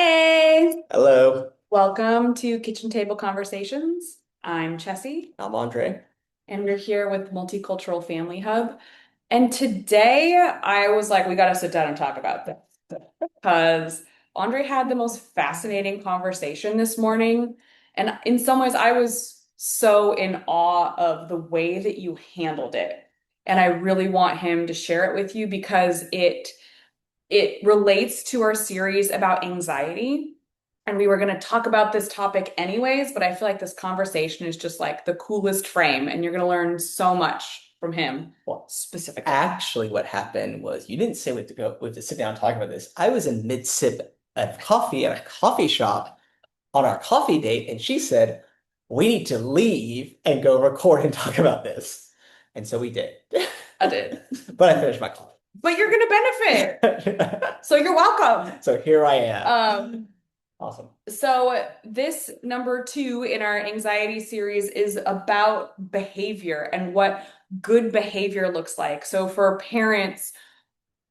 Hey, Hello, welcome to Kitchen Table Conversations. I'm Kjessie, I'm Andre. and we're here with Multicultural Family Hub. And today I was like, we got to sit down and talk about this because Andre had the most fascinating conversation this morning. And in some ways, I was so in awe of the way that you handled it. And I really want him to share it with you because it relates to our series about anxiety. And we were going to talk about this topic anyways, but I feel like this conversation is just like the coolest frame, and you're going to learn so much from him Well, specifically. actually, what happened was you didn't say we have to sit down and talk about this. I was in mid sip of coffee at a coffee shop on our coffee date, and she said, "We need to leave and go record and talk about this." And so we did. I did. But I finished my coffee. But you're going to benefit. So you're welcome. So here I am. Um, Awesome. so this number two in our anxiety series is about behavior and what good behavior looks like. So for parents,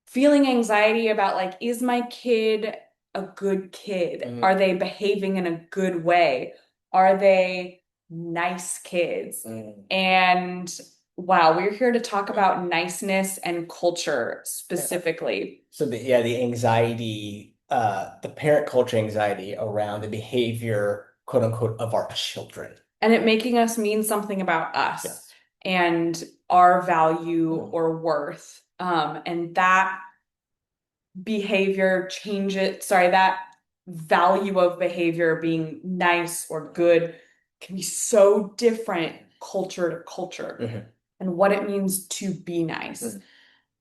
feeling anxiety about like, is my kid a good kid? Mhm. Are they behaving in a good way? Are they nice kids? Mhm. And wow, we're here to talk about niceness and culture Yeah. specifically. So the anxiety, the parent culture anxiety around the behavior, quote unquote, of our children. And it making us mean something about us Yes. and our value Mm. or worth. And that behavior change it, sorry, that value of behavior being nice or good can be so different culture to culture Mhm. and what it means to be nice.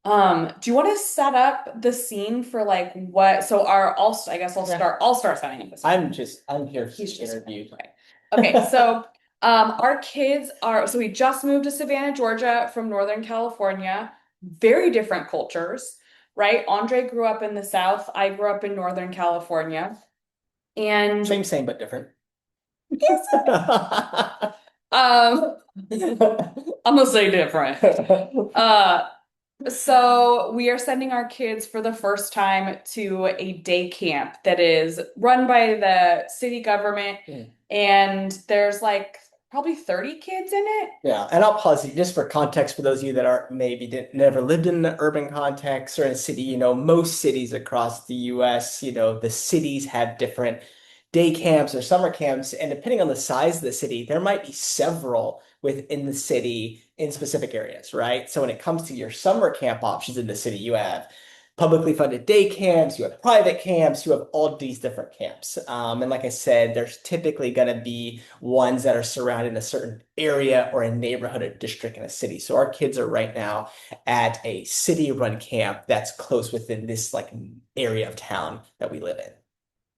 Mhm. Do you want to set up the scene for like what, so I guess Yeah. I'll start setting up the scene. I'm here to He's be just interviewed. right. Okay, so our kids are so we just moved to Savannah, Georgia from Northern California. Very different cultures, right? Andre grew up in the South. I grew up in Northern California. And Same, but different. um I'm gonna say different. Uh So we are sending our kids for the first time to a day camp that is run by the city government, Mm. and there's like probably 30 kids in it. Yeah, and I'll pause you just for context for those of you that are maybe didn't never lived in the urban context or in a city. Most cities across the US, the cities have different day camps or summer camps, and depending on the size of the city, there might be several within the city in specific areas, right? So when it comes to your summer camp options in the city, you have publicly funded day camps, you have private camps, you have all these different camps. And like I said, there's typically going to be ones that are surrounded in a certain area or a neighborhood or district in a city. So our kids are right now at a city-run camp that's close within this like area of town that we live in.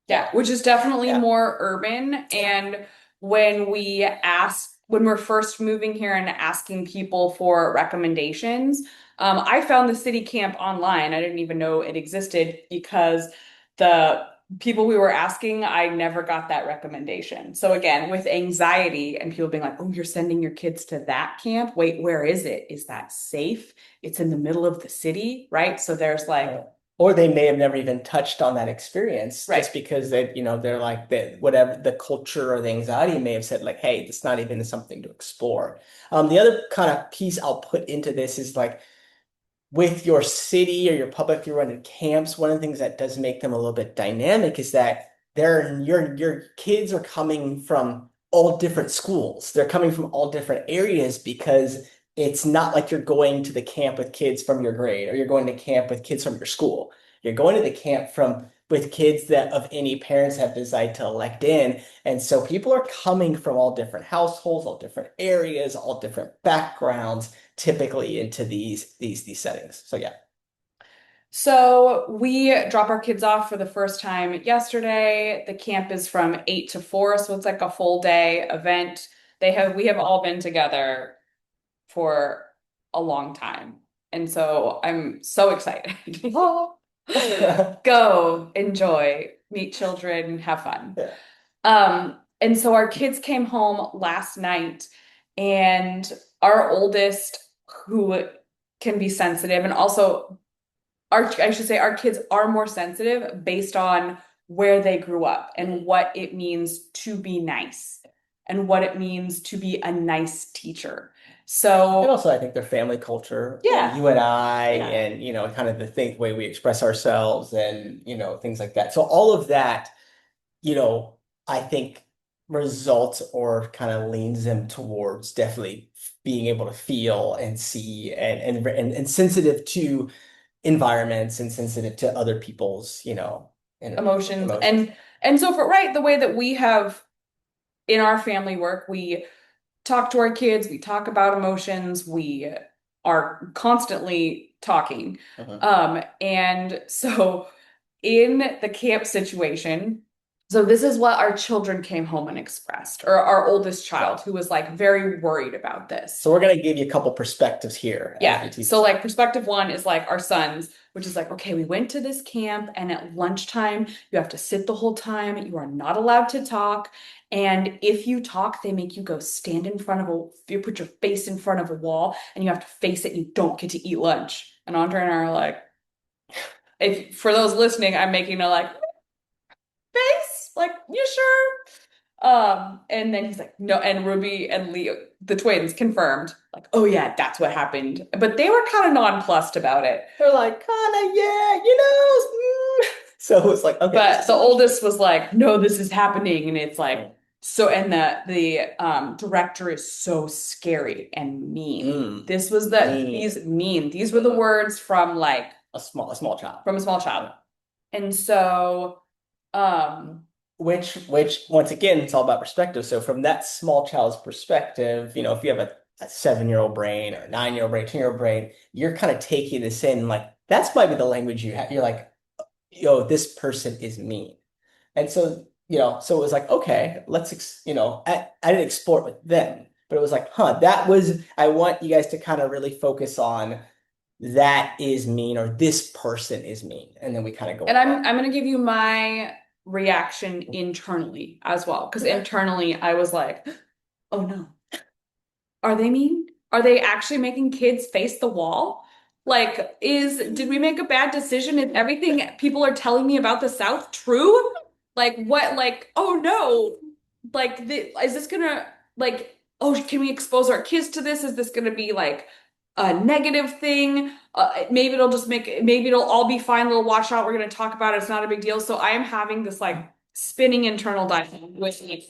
Yeah, which is definitely Yeah. more urban. And when we're first moving here and asking people for recommendations, I found the city camp online. I didn't even know it existed because the people we were asking, I never got that recommendation. So again, with anxiety and people being like, "Oh, you're sending your kids to that camp? Wait, where is it? Is that safe? It's in the middle of the city, right?" So there's like, Or they may have never even touched on that experience right. just because they're like that whatever the culture or the anxiety may have said like, hey, it's not even something to explore. The other kind of piece I'll put into this is like with your city or your publicly run camps, one of the things that does make them a little bit dynamic is that your kids are coming from all different schools. They're coming from all different areas because it's not like you're going to the camp with kids from your grade or you're going to camp with kids from your school. You're going to the camp from with kids that of any parents have decided to elect in. And so people are coming from all different households, all different areas, all different backgrounds typically into these settings. So yeah. So we drop our kids off for the first time yesterday. The camp is from 8 to 4, so it's like a full day event. We have all been together for a long time. And so I'm so excited. Go, enjoy, meet children, have fun. Yeah. And so our kids came home last night, and our oldest, who can be sensitive, and also I should say our kids are more sensitive based on where they grew up and what it means to be nice and what it means to be a nice teacher. And So, also, I think their family culture and yeah, you and I, yeah, and kind of the way we express ourselves, and things like that. So all of that, you know, I think results or kind of leans them towards definitely being able to feel and see and sensitive to environments and sensitive to other people's, emotions. emotions. And so for right, the way that we have in our family work, we talk to our kids, we talk about emotions, we are constantly talking. Mhm. And so in the camp situation, so this is what our children came home and expressed, or our oldest Yeah. child who was like very worried about this. So we're gonna give you a couple perspectives here as we Yeah. teach. So like perspective one is like our sons, which is like, okay, we went to this camp and at lunchtime, you have to sit the whole time. You are not allowed to talk. And if you talk, they make you go stand in front of you put your face in front of a wall and you have to face it. And you don't get to eat lunch. And Andre and I are like, if for those listening, I'm making a like face, like, you sure? And then he's like, no, and Ruby and Leo, the twins, confirmed, like, oh yeah, that's what happened. But they were kind of nonplussed about it. They're like, kind of, yeah, So it's like, okay, this But is the interesting. oldest was like, no, this is happening. And it's like, so, and the director is so scary and mean. Mm, This was mean. these were the words from like A small child. from a small child. Yeah. And so, um, Which once again, it's all about perspective. So from that small child's perspective, if you have a 7-year-old brain or a 9-year-old brain, 10-year-old brain, you're kind of taking this in like that's might be the language you have. You're like, yo, this person is mean. And so, so it was like, okay, I didn't explore it with them, but it was like, I want you guys to kind of really focus on that is mean or this person is mean. And then we kind of go and along. I'm gonna give you my reaction internally as well, because Okay. internally I was like, oh no. Are they mean? Are they actually making kids face the wall? Like, did we make a bad decision? Is everything people are telling me about the South true? Like, what, like, oh no. Like, is this gonna, like, oh, can we expose our kids to this? Is this gonna be like a negative thing? Maybe it'll all be fine. They'll wash out. We're gonna talk about it. It's not a big deal. So I am having this like spinning internal dialogue with me.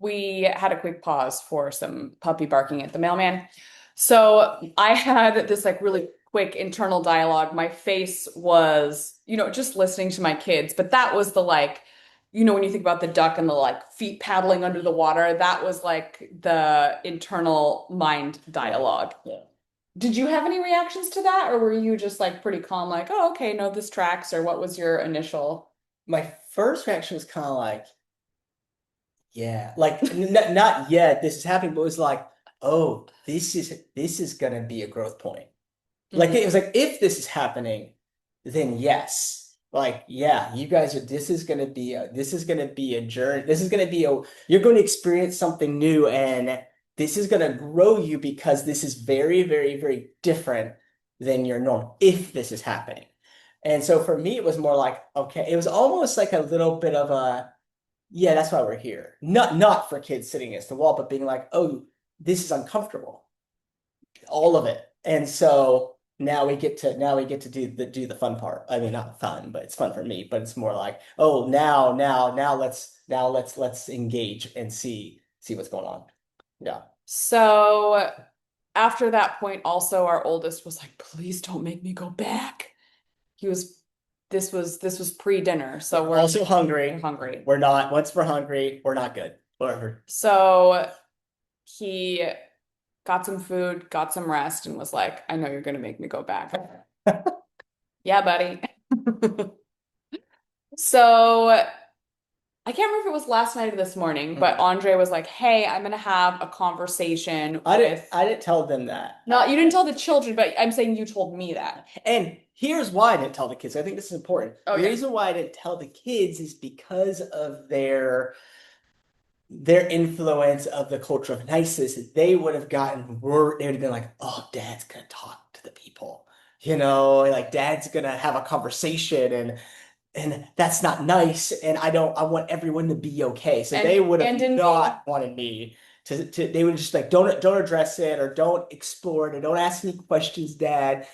We had a quick pause for some puppy barking at the mailman. So I had this like really quick internal dialogue. My face was, just listening to my kids, but that was the like, when you think about the duck and the like feet paddling under the water, that was like the internal mind dialogue. Yeah. Did you have any reactions to that, or were you just like pretty calm, like, oh, okay, no, this tracks, or what was your initial? My first reaction was kind of like, yeah, like not yet, this is happening, but it was like, oh, this is gonna be a growth point. Like it Mhm. was like if this is happening, then yes. Like, yeah, you guys are this is gonna be a journey. This is gonna be you're going to experience something new and this is gonna grow you because this is very, very, very different than your norm if this is happening. And so for me, it was more like, okay, it was almost like a little bit of a yeah, that's why we're here. Not for kids sitting against the wall, but being like, oh, this is uncomfortable. All of it. And so now we get to do the fun part. I mean, not fun, but it's fun for me, but it's more like, oh, now let's engage and see what's going on. Yeah. So after that point, also our oldest was like, please don't make me go back. He was this was pre-dinner, so We're we're also hungry. hungry. We're not, once we're hungry, we're not good. Whatever. So he got some food, got some rest, and was like, I know you're gonna make me go back. Yeah, buddy. So I can't remember if it was last night or this morning, but Mhm. Andre was like, hey, I'm gonna have a conversation I didn't with I didn't tell them that. not you didn't tell the children, but I'm saying you told me that. And here's why I didn't tell the kids. I think this is important. Oh The yeah. reason why I didn't tell the kids is because of their influence of the culture of niceness. They would have been like, oh, dad's gonna talk to the people. like dad's gonna have a conversation and that's not nice and I want everyone to be okay. So they would have And in being not wanted me to they would just like don't address it or don't explore it or don't ask any questions, dad.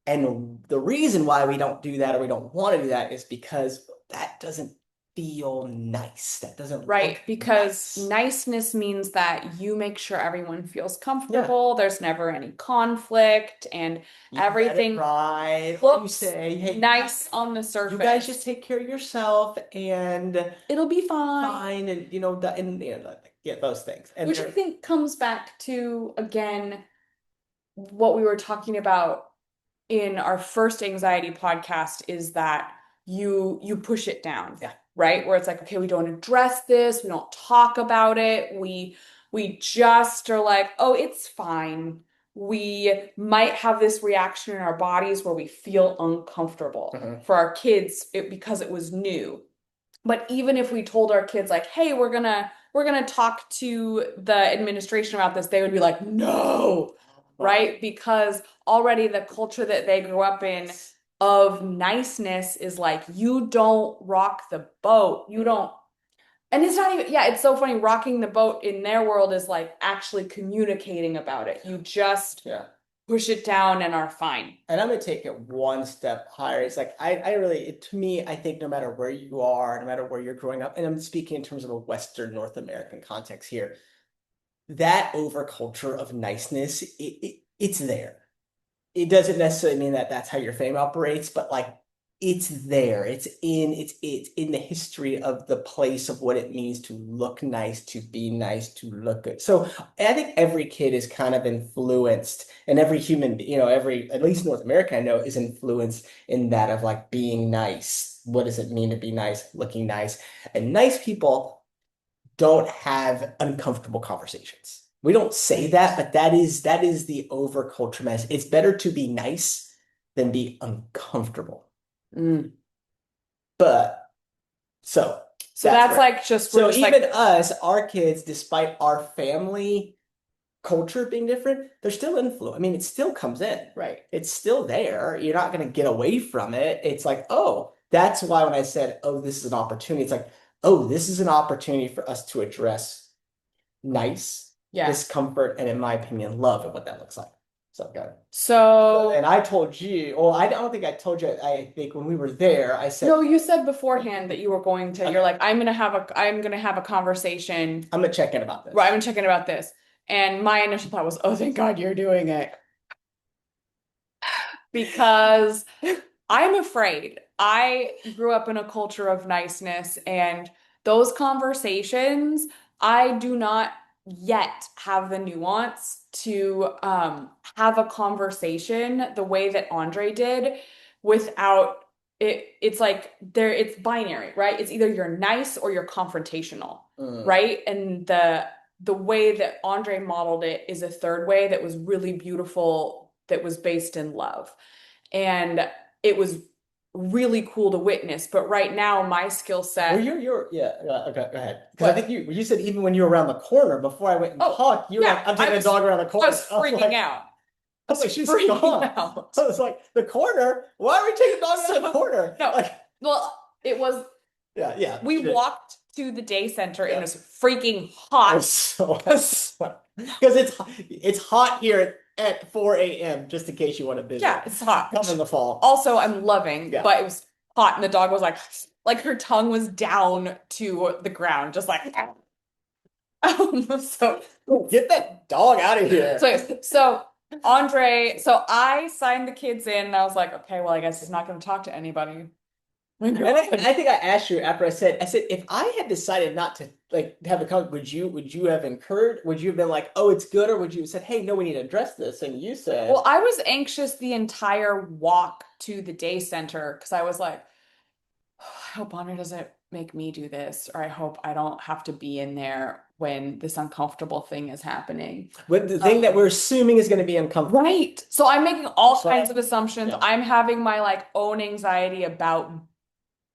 And the reason why we don't do that or we don't want to do that is because that doesn't feel nice. That doesn't right, look because nice. niceness means that you make sure everyone feels Yeah. comfortable, there's never any conflict, and You let it everything ride, or you looks say, hey, nice on the you guys just surface. take care of yourself and It'll be fine. fine and yeah, those things. And Which I they're think comes back to, again, what we were talking about in our first anxiety podcast is that you push it down, yeah. right? Where it's like, okay, we don't address this, we don't talk about it, we just are like, oh, it's fine. We might have this reaction in our bodies where we feel uncomfortable. Mhm. For our kids, because it was new. But even if we told our kids like, hey, we're gonna talk to the administration about this, they would be like, no, right? Because already the culture that they grew up in of niceness is like, you don't rock the boat. You don't, and it's not even, yeah, it's so funny. Rocking the boat in their world is like actually communicating about it. You just Yeah. push it down and are fine. And I'm gonna take it one step higher. It's like I really to me, I think no matter where you are, no matter where you're growing up, and I'm speaking in terms of a Western North American context here, that overculture of niceness, it's there. It doesn't necessarily mean that that's how your fame operates, but like it's there. It's in the history of the place of what it means to look nice, to be nice, to look good. So I think every kid is kind of influenced, and every human, every at least North America I know is influenced in that of like being nice. What does it mean to be nice, looking nice? And nice people don't have uncomfortable conversations. We don't say Right. that, but that is the overculture mess. It's better to be nice than be uncomfortable. Mm. But so So that's that's right. like just we're So just even like, us, our kids, despite our family culture being different, they're still influenced. I mean, it still comes in. right. It's still there. You're not going to get away from it. It's like, oh, that's why when I said, oh, this is an opportunity, it's like, oh, this is an opportunity for us to address nice, Yeah. discomfort, and in my opinion, love and what that looks like. So good. And So, I told you, well, I don't think I told you, I think when we were there, I said, no, you said beforehand that you were going to, you're okay, like, I'm gonna have a conversation, I'm gonna check in about right? this. I'm gonna check in about this. And my initial thought was, oh, thank God you're doing it. Because I'm afraid. I grew up in a culture of niceness, and those conversations, I do not yet have the nuance to have a conversation the way that Andre did without it. It's like it's binary, right? It's either you're nice or you're confrontational, Mm. right? And the way that Andre modeled it is a third way that was really beautiful, that was based in love. And it was really cool to witness. But right now, my skill Well, set, yeah, okay, go ahead. Because I think what? you said even when you were around the corner before I went and Oh, talked, you were yeah, like, I'm taking a dog around the I corner. was freaking out. I I was was like, she's freaking gone. out. I was like, the corner? Why are we taking a dog around the So, corner? no, Like, well, it was, yeah, yeah, we she did. walked to the day center and it Yeah. was freaking It hot. was so because it's hot here at 4 a.m. just in case you want to Yeah, visit. it's hot. Come in the fall. Also, I'm loving, Yeah. but it was hot and the dog was like her tongue was down to the ground, just like, so Get that dog out of here. so Andre, so I signed the kids in and I was like, okay, well, I guess he's not going to talk to anybody. And I think I asked you after I said, if I had decided not to like have a comment, would you have incurred? Would you have been like, oh, it's good, or would you have said, hey, no, we need to address this? And you Well, said, I was anxious the entire walk to the day center because I was like, I hope Andre doesn't make me do this, or I hope I don't have to be in there when this uncomfortable thing is happening. what the thing that we're assuming is going to be uncomfortable. Right. So I'm making all So, kinds of assumptions. yeah. I'm having my like own anxiety about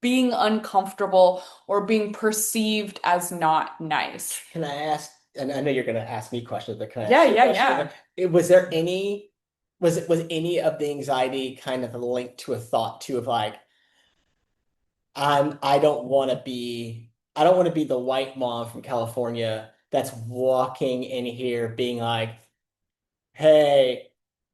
being uncomfortable or being perceived as not nice. Can I ask? And I know you're going to ask me questions, but can I Yeah, ask you a yeah, question? yeah. Was there any? was any of the anxiety kind of linked to a thought too of like, I don't want to be the white mom from California that's walking in here being like, hey,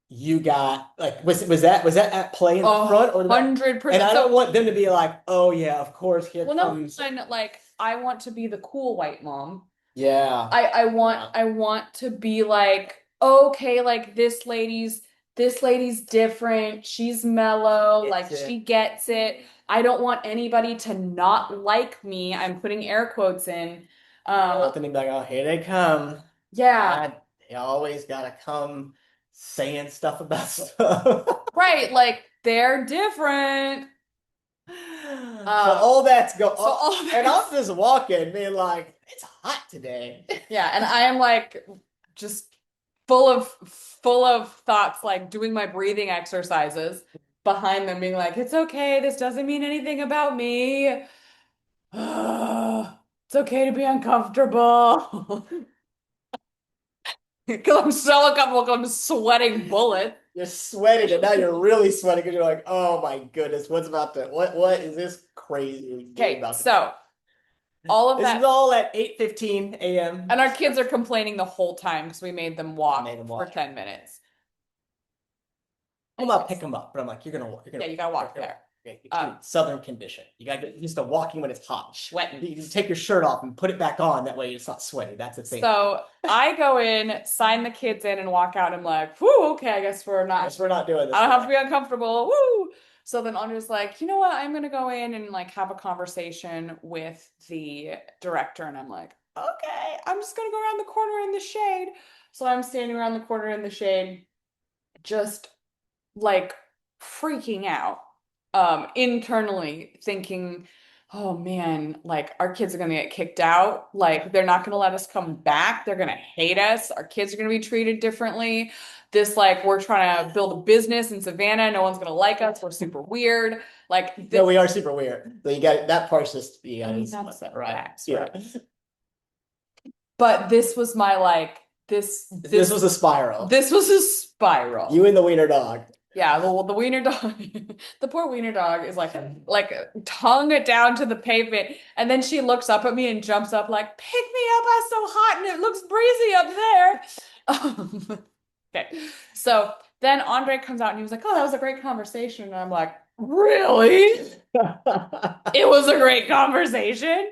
you got like was that at play in the front or that? And 100%. I don't So, want them to be like, oh yeah, of course, here well, no, comes. and like I want to be the cool white mom. Yeah. I want Yeah. I want to be like, okay, like this lady's different. She's mellow, like It's she gets it. I don't want anybody to not like me. I'm putting air quotes in. I Um, want them to be like, oh, here they come. yeah, God, they always gotta come saying stuff about stuff. right, like they're different. So all that's go So all and I'm this, just walking, being like, it's hot today. yeah, and I am like just full of thoughts, like doing my breathing exercises behind them, being like, it's okay, this doesn't mean anything about me. It's okay to be uncomfortable. Because I'm so uncomfortable, 'cause I'm sweating bullets. You're sweating, and now you're really sweating because you're like, oh my goodness, what is this crazy game Okay, about to so all of This is that, all at 8:15 a.m. and our kids are complaining the whole time because we made them I walk made him for walk. 10 minutes. I'm gonna pick him up, but I'm like, you're gonna walk. You're Yeah, gonna you gotta walk you're- there. okay, Um, Southern condition. You gotta get used to walking when it's hot. Sweating. You can take your shirt off and put it back on. That way it's not sweaty. That's the thing. So I go in, sign the kids in, and walk out. I'm like, whoo, okay, I guess we're I not, guess we're not doing this I don't have to today. be uncomfortable. Woo. So then Andre's like, you know what? I'm gonna go in and like have a conversation with the director. And I'm like, okay, I'm just gonna go around the corner in the shade. So I'm standing around the corner in the shade, just like freaking out, internally thinking, oh man, like our kids are gonna get kicked out, like they're not gonna let us come back, they're gonna hate us, our kids are gonna be treated differently. This, like, we're trying to build a business in Savannah, no one's gonna like us, we're super weird, like No, this. we are super weird. So you got that part's just you I gotta mean, just let that's that ride. facts, Yeah. right? But this was my like This was a spiral. this was a spiral. You and the wiener dog. Yeah, the wiener dog, the poor wiener dog is like tongue it down to the pavement, and then she looks up at me and jumps up like, "Pick me up! I'm so hot and it looks breezy up there." Okay, so then Andre comes out and he was like, "Oh, that was a great conversation," and I'm like, "Really? It was a great conversation."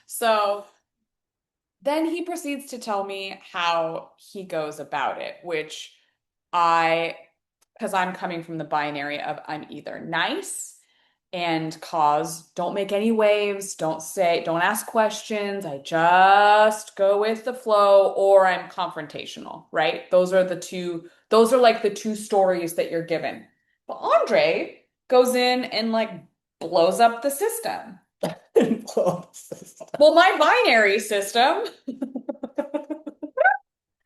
So then he proceeds to tell me how he goes about it, which I, because I'm coming from the binary of I'm either nice and don't make any waves, don't ask questions, I just go with the flow, or I'm confrontational, right? Those are like the two stories that you're given. But Andre goes in and like blows up the system. Well, my binary system.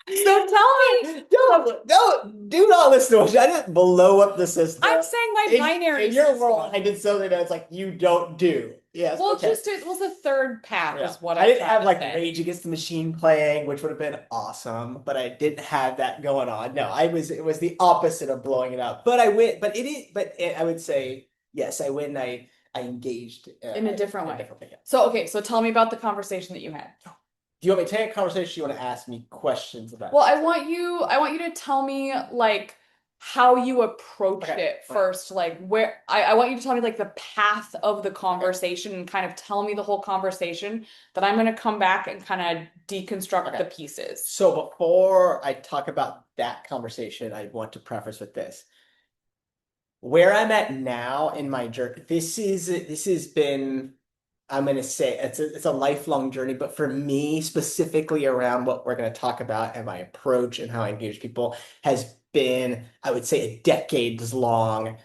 So tell me. Do not listen to us. I didn't blow up the system. I'm saying my binary In your system. world, I did something that's like you don't do. Yes. Well, Okay. it was a third path, Yeah. is what I I'm didn't trying have to like say. Rage Against the Machine playing, which would have been awesome, but I didn't have that going on. No, it was the opposite of blowing it up. But I went, but I would say yes, I win. I engaged In a different way. yeah. So, okay, so tell me about the conversation that you had. Do you want me to take a conversation? You want to ask me questions about? Well, I want you to tell me like how you approached Okay, it right. first, like where I want you to tell me like the path of the conversation and kind of tell me the whole conversation, that I'm gonna come back and kind of deconstruct Okay. the pieces. So before I talk about that conversation, I want to preface with this. Where I'm at now in my journey, this has been, I'm gonna say it's a lifelong journey, but for me specifically around what we're gonna talk about and my approach and how I engage people has been, I would say, a decades long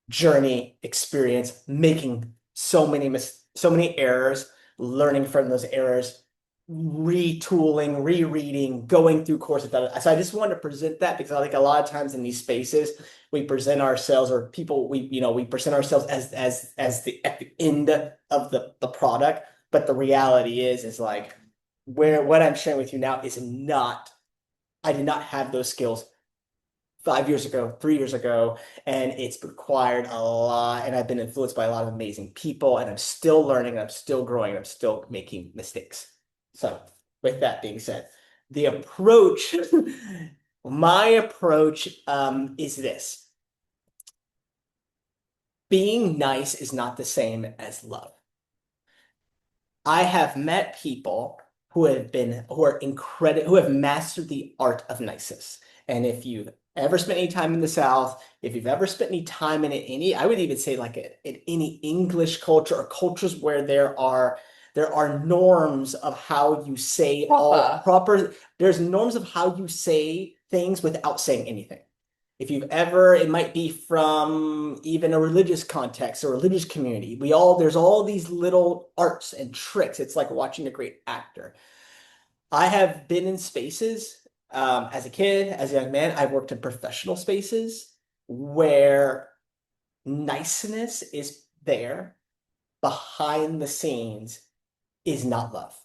journey experience, making so many errors, learning from those errors, retooling, rereading, going through courses. So I just wanted to present that because I think a lot of times in these spaces we present ourselves, or people we present ourselves as the at the end of the product, but the reality is like where what I'm sharing with you now is not, I did not have those skills 5 years ago, 3 years ago, and it's required a lot. And I've been influenced by a lot of amazing people, and I'm still learning, I'm still growing, I'm still making mistakes. So, with that being said, the approach, my approach is this. Being nice is not the same as love. I have met people who are incredible, who have mastered the art of niceness. And if you've ever spent any time in the South, if you've ever spent any time in any, I would even say like in any English culture or cultures where there are norms of how you say all Proper. proper, there's norms of how you say things without saying anything. If you've ever, it might be from even a religious context or religious community. There's all these little arts and tricks. It's like watching a great actor. I have been in spaces as a kid, as a young man. I've worked in professional spaces where niceness is there behind the scenes is not love.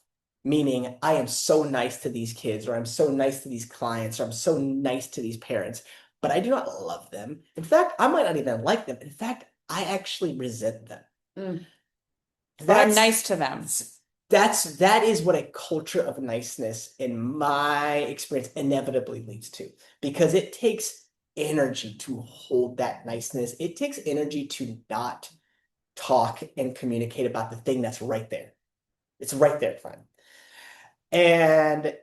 Meaning, I am so nice to these kids, or I'm so nice to these clients, or I'm so nice to these parents, but I do not love them. In fact, I might not even like them. In fact, I actually resent them. Mm. But I'm That's nice to them. that is what a culture of niceness, in my experience, inevitably leads to. Because it takes energy to hold that niceness. It takes energy to not talk and communicate about the thing that's right there. It's right there, friend. And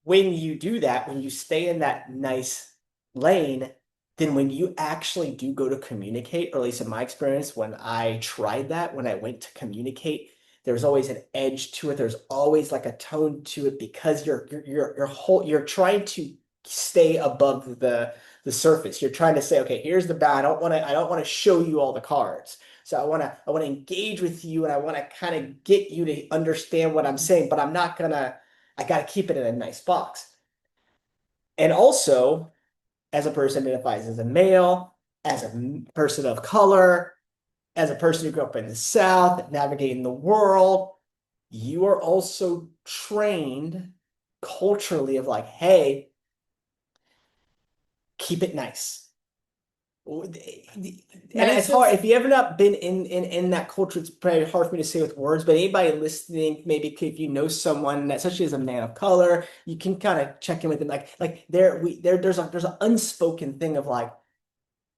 when you do that, when you stay in that nice lane, then when you actually do go to communicate, or at least in my experience, when I tried that, when I went to communicate, there's always an edge to it. There's always like a tone to it because you're trying to stay above the surface. You're trying to say, okay, here's the bad. I don't want to show you all the cards. So I want to engage with you, and I want to kind of get you to understand what I'm saying, but I got to keep it in a nice box. And also, as a person who identifies as a male, as a person of color, as a person who grew up in the South, navigating the world, you are also trained culturally of like, hey, keep it nice. And it's Nice hard is if you ever not been in that culture. It's probably hard for me to say with words. But anybody listening, maybe if you know someone, especially as a man of color, you can kind of check in with them. Like there's an unspoken thing of like,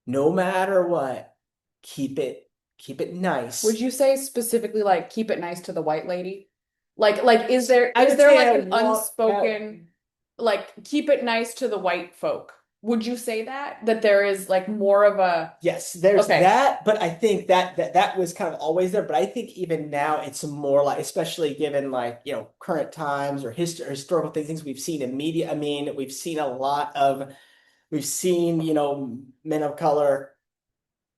no matter what, keep it would nice. you say specifically like keep it nice to the white lady? Like is there I is would there say like I an want unspoken like keep it nice to the white folk? Would you say that there is like more of a yes, there's okay. that, but I think that was kind of always there. But I think even now it's more like, especially given like, current times or historical things we've seen in media. I mean, we've seen, men of color,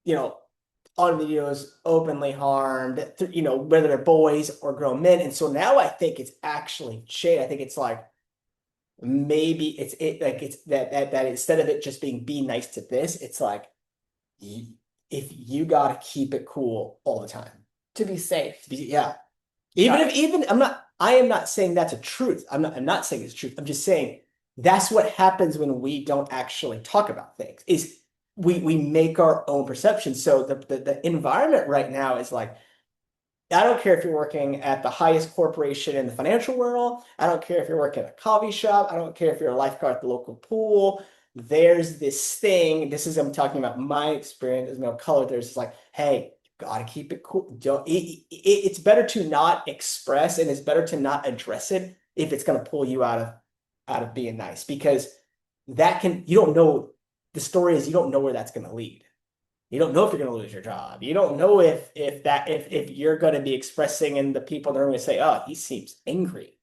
you know, on videos openly harmed, whether they're boys or grown men. And so now I think it's actually changed. I think it's like maybe it's that instead of it just being be nice to this, it's like if you gotta keep it cool all the time. To be safe. Yeah. Got it. Even I am not saying that's a truth. I'm not saying it's truth. I'm just saying that's what happens when we don't actually talk about things, is we make our own perceptions. So the environment right now is like, I don't care if you're working at the highest corporation in the financial world. I don't care if you're working at a coffee shop. I don't care if you're a lifeguard at the local pool. There's this thing. I'm talking about my experience as no color. There's this like, hey, gotta keep it cool. It's better to not express, and it's better to not address it if it's gonna pull you out of being nice, because you don't know, the story is you don't know where that's gonna lead. You don't know if you're going to lose your job. You don't know if you're going to be expressing, and the people are going to say, "Oh, he seems angry,"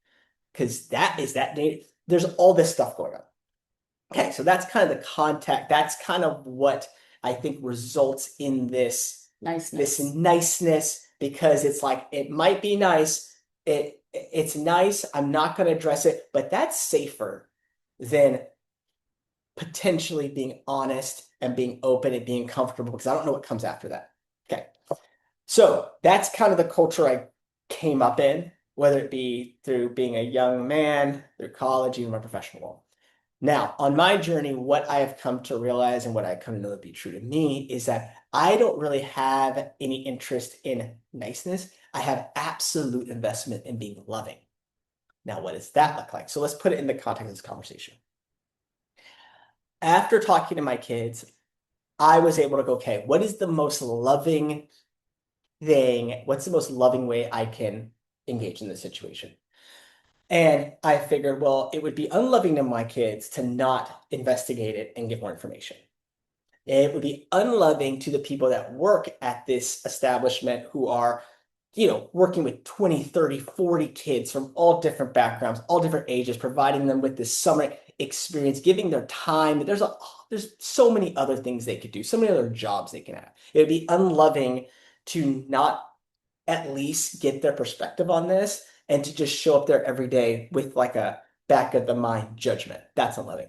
because there's all this stuff going on. Okay, so that's kind of the contact. That's kind of what I think results in this Niceness. niceness, because it's like it might be nice. It's nice. I'm not going to address it, but that's safer than potentially being honest and being open and being comfortable, because I don't know what comes after that. Okay. So that's kind of the culture I came up in, whether it be through being a young man, through college, even my professional role. Now, on my journey, what I have come to realize and what I come to know to be true to me is that I don't really have any interest in niceness. I have absolute investment in being loving. Now, what does that look like? So let's put it in the context of this conversation. After talking to my kids, I was able to go, okay, what is the most loving thing? What's the most loving way I can engage in this situation? And I figured, well, it would be unloving to my kids to not investigate it and get more information. It would be unloving to the people that work at this establishment who are, working with 20, 30, 40 kids from all different backgrounds, all different ages, providing them with this summer experience, giving their time. There's so many other things they could do, so many other jobs they can have. It would be unloving to not at least get their perspective on this and to just show up there every day with like a back of the mind judgment. That's unloving.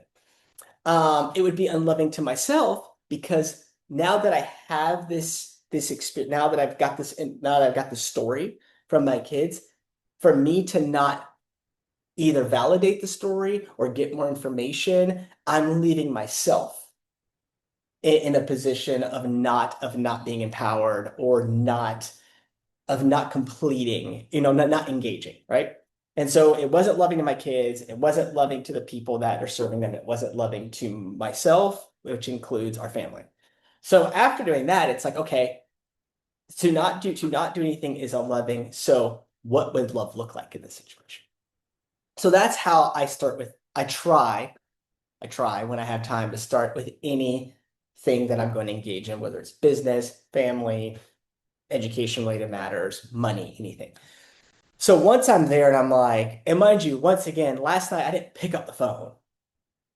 It would be unloving to myself because now that I have this experience, now that I've got this, now that I've got the story from my kids, for me to not either validate the story or get more information, I'm leaving myself in a position of not being empowered or not of not completing, not engaging, right? And so it wasn't loving to my kids. It wasn't loving to the people that are serving them. It wasn't loving to myself, which includes our family. So after doing that, it's like, okay, to not do anything is unloving. So what would love look like in this situation? So that's how I start with, I try when I have time to start with anything that I'm going to engage in, whether it's business, family, education related matters, money, anything. So once I'm there and I'm like, and mind you, once again, last night I didn't pick up the phone.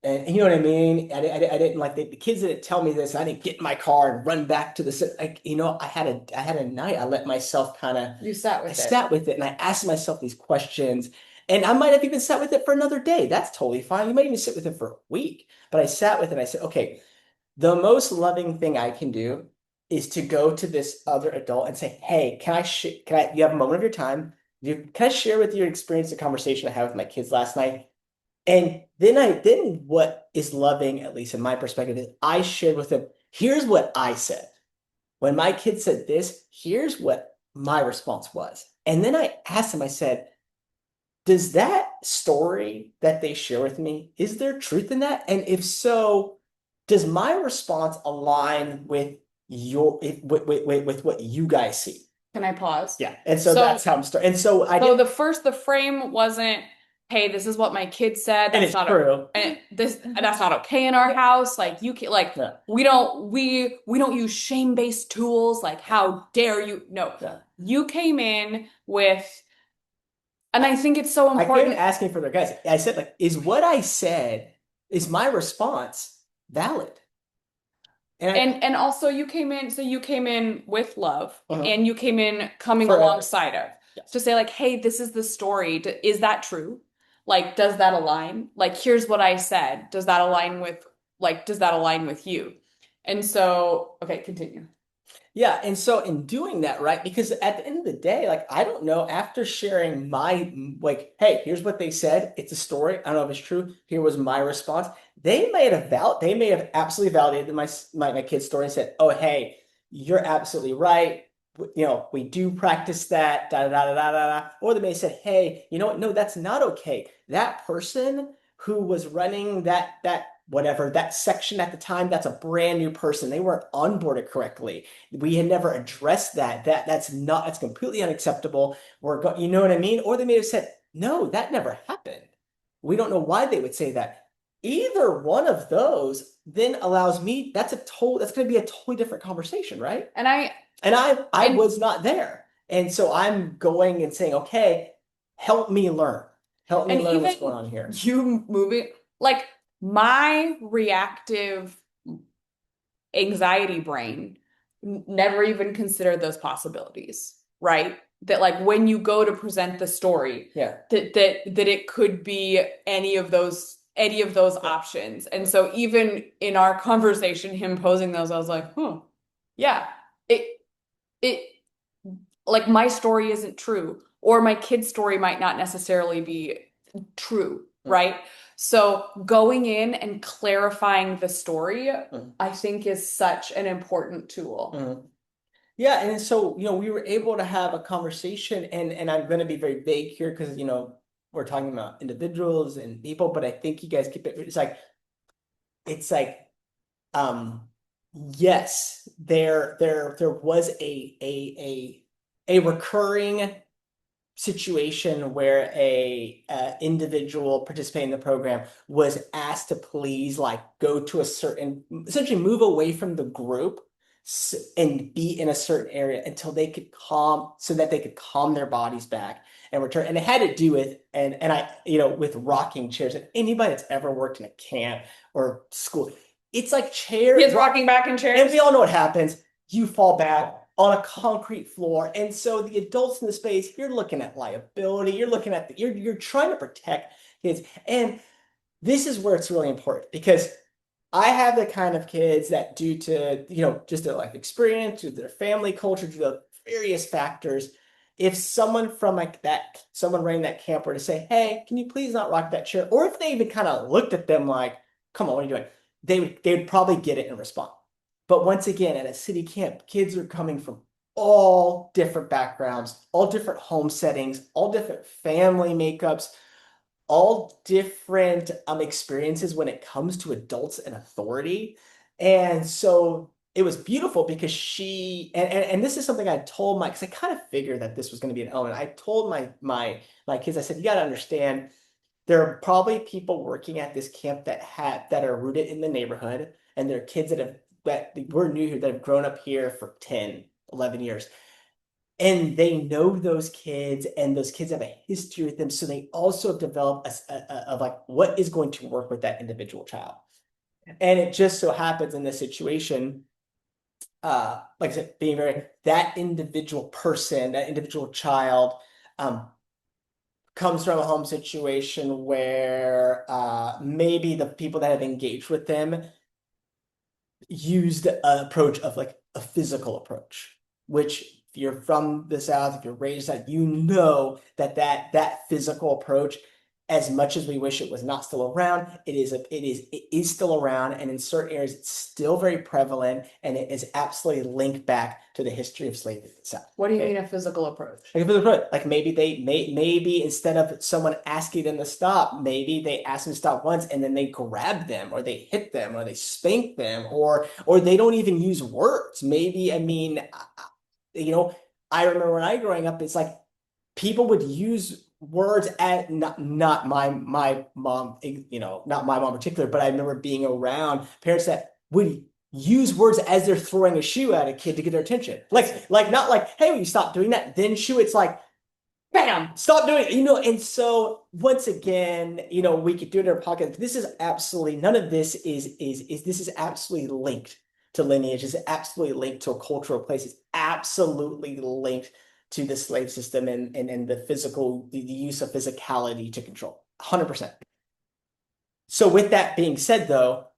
And you know what I mean? I didn't like the kids didn't tell me this. I didn't get in my car and run back to the like, I had a night. I let myself kind of You sat I with it. sat with it and I asked myself these questions. And I might have even sat with it for another day. That's totally fine. You might even sit with it for a week. But I sat with it and I said, okay, the most loving thing I can do is to go to this other adult and say, "Hey, you have a moment of your time? Can I share with you an experience, a conversation I had with my kids last night?" And then what is loving, at least in my perspective, is I shared with them, "Here's what I said. When my kids said this, here's what my response was." And then I asked them, I said, "Does that story that they share with me, is there truth in that? And if so, does my response align with with what you guys see?" Can I pause? Yeah. And so that's So, how I'm starting. And so I so didn't, the frame wasn't, hey, this is what my kid said. and That's it's not a, true. and that's not okay in our house. Like you can like Yeah. we don't use shame-based tools. Like how dare you? No, Yeah. you came in with, and I think it's so I came important. asking for their guys. I said, like, is what I said, is my response valid? And And also you came in with love uh and you came in coming forever. alongside of to Yes. say like, hey, this is the story. Is that true? Like, does that align? Like, here's what I said. Does that align with you? And so, okay, continue. Yeah, and so in doing that, right? Because at the end of the day, like I don't know, after sharing my like, hey, here's what they said. It's a story. I don't know if it's true. Here was my response. They may have absolutely validated my kid's story and said, "Oh, hey, you're absolutely right. We do practice that, da da da da da da." Or they may have said, "Hey, you know what? No, that's not okay. That person who was running that whatever that section at the time, that's a brand new person. They weren't onboarded correctly. We had never addressed that. That's completely unacceptable. You know what I mean?" Or they may have said, "No, that never happened." We don't know why they would say that. Either one of those then allows me, that's going to be a totally different conversation, right? And I And I and was not there. And so I'm going and saying, "Okay, help me learn. Help me and learn even what's going on here." you moving like my reactive anxiety brain never even considered those possibilities, right? That like when you go to present the story, Yeah. that it could be any of those Yeah. options. And so even in our conversation, him posing those, I was like, yeah, it it like my story isn't true, or my kid's story might not necessarily be true. right? So going in and clarifying the story, Mm. I think is such an important tool. Mm. Yeah, and so, we were able to have a conversation, and I'm going to be very vague here because, we're talking about individuals and people, but I think you guys keep it, it's like, um, yes, there was a recurring situation where a individual participating in the program was asked to please like go to a certain, essentially move away from the group and be in a certain area until they could calm, so that they could calm their bodies back and return. And it had to do with, and I, with rocking chairs. And anybody that's ever worked in a camp or school, it's like Kids rocking back in and chairs. we all know what happens. You fall back on a concrete floor. And so the adults in the space, you're looking at liability, you're looking at you're trying to protect kids. And this is where it's really important because I have the kind of kids that due to, just their life experience, to their family culture, to the various factors, if someone from like that, someone running that camp were to say, hey, can you please not rock that chair? Or if they even kind of looked at them like, come on, what are you doing? They would probably get it and respond. But once again, at a city camp, kids are coming from all different backgrounds, all different home settings, all different family makeups, all different experiences when it comes to adults and authority. And so it was beautiful because and this is something I told my, because I kind of figured that this was going to be an element. I told my kids, I said, you got to understand, there are probably people working at this camp that are rooted in the neighborhood, and there are kids that were new here, that have grown up here for 10, 11 years. And they know those kids, and those kids have a history with them. So they also have developed of like what is going to work with that individual child. And it just so happens in this situation, like I said, being very, that individual person, that individual child, um, comes from a home situation where maybe the people that have engaged with them used an approach of like a physical approach, which if you're from the South, if you're raised that, that physical approach, as much as we wish it was not still around, it is still around, and in certain areas it's still very prevalent, and it is absolutely linked back to the history of slavery in the South. What do you mean a physical approach? Like maybe maybe instead of someone asking them to stop, maybe they ask them to stop once and then they grab them or they hit them or they spank them, or they don't even use words. Maybe, I mean, you know, I remember when I growing up, it's like people would use words at not my mom, not my mom in particular, but I remember being around parents that would use words as they're throwing a shoe at a kid to get their attention. Like not like, hey, will you stop doing that? Then shoe, it's like, bam, stop doing it. And so once again, we could do it in our pocket. But this is absolutely, none of this is this is absolutely linked to lineage. It's absolutely linked to a cultural place. It's absolutely linked to the slave system and the use of physicality to control. 100%. So with that being said, though,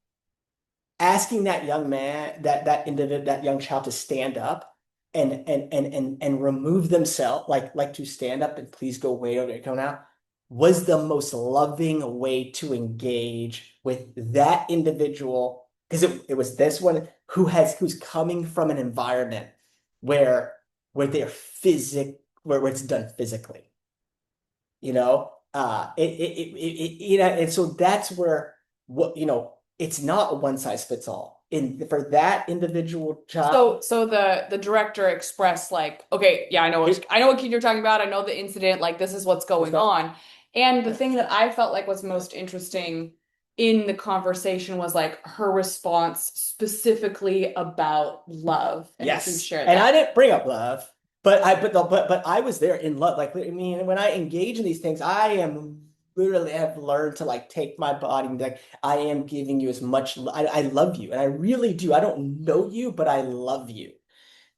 asking that young man, that individual, that young child to stand up and remove themselves, like to stand up and please go away or come out, was the most loving way to engage with that individual, because it was this one who's coming from an environment where they're where it's done physically, and so that's where, it's not a one size fits all for that individual child. So the director expressed like, okay, yeah, I know what kid you're talking about. I know the incident, like this is what's going on. And the thing that I felt like was most interesting in the conversation was like her response specifically about love. And if you Yes, share and I that. didn't bring up love, but I was there in love. Like, I mean, when I engage in these things, I am literally have learned to like take my body and be like, I am giving you as much. I love you, and I really do. I don't know you, but I love you.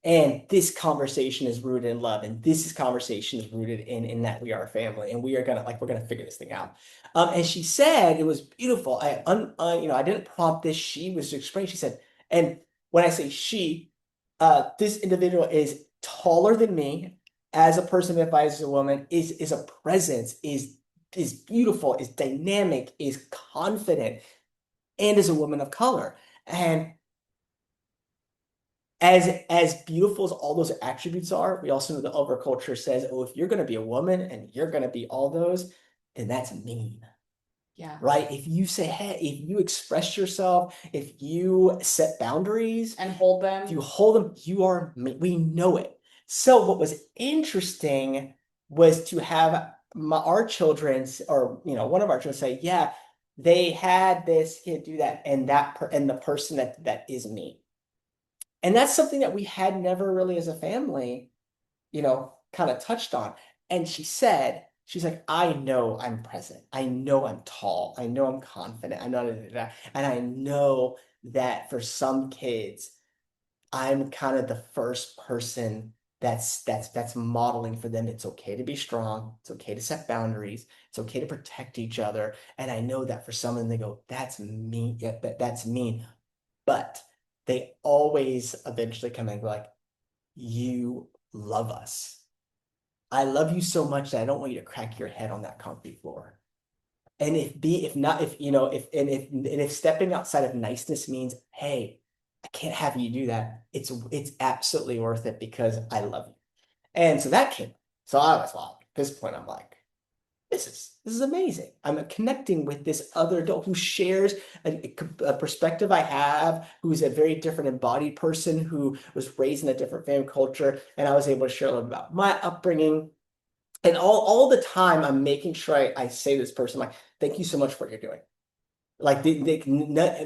And this conversation is rooted in love, and this conversation is rooted in that we are a family, and we're gonna figure this thing out. And she said it was beautiful. I didn't prompt this. She was explaining. She said, and when I say she, this individual is taller than me as a person that identifies as a woman, is a presence, is is beautiful, is dynamic, is confident, and is a woman of color. And as beautiful as all those attributes are, we also know the overculture says, oh, if you're going to be a woman and you're going to be all those, then that's mean. Yeah. Right? If you say, hey, if you express yourself, if you set boundaries And hold if them. you hold them, you are, we know it. So what was interesting was to have our children's, or, one of our children say, yeah, they had this, he do that, and and the person that is me. And that's something that we had never really as a family, kind of touched on. And she's like, I know I'm present. I know I'm tall. I know I'm confident. I know that. And I know that for some kids, I'm kind of the first person that's modeling for them. It's okay to be strong. It's okay to set boundaries. It's okay to protect each other. And I know that for some of them, they go, that's mean. Yeah, that's mean. But they always eventually come and go like, you love us. I love you so much that I don't want you to crack your head on that concrete floor. And if not, if if stepping outside of niceness means, hey, I can't have you do that, it's absolutely worth it because I love you. And so that came. So I was like, at this point, I'm like, this is amazing. I'm connecting with this other adult who shares a perspective I have, who's a very different embodied person who was raised in a different family culture, and I was able to share a little about my upbringing. And all the time, I'm making sure I say to this person, like, thank you so much for what you're doing. Like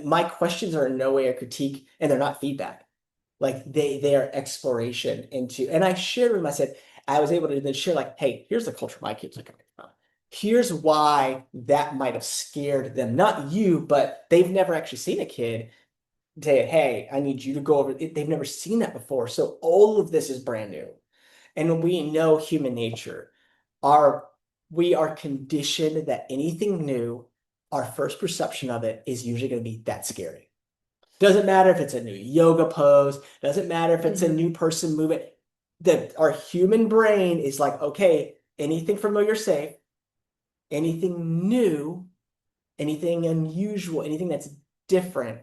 my questions are in no way a critique, and they're not feedback. Like they are exploration into. And I shared with them. I said I was able to then share like, hey, here's the culture my kids are coming from. Here's why that might have scared them. Not you, but they've never actually seen a kid say, hey, I need you to go over. They've never seen that before. So all of this is brand new. And we know human nature. Our we are conditioned that anything new, our first perception of it is usually going to be that scary. Doesn't matter if it's a new yoga pose, doesn't matter if it's a new person moving. That our human brain is like, okay, anything familiar, safe, anything new, anything unusual, anything that's different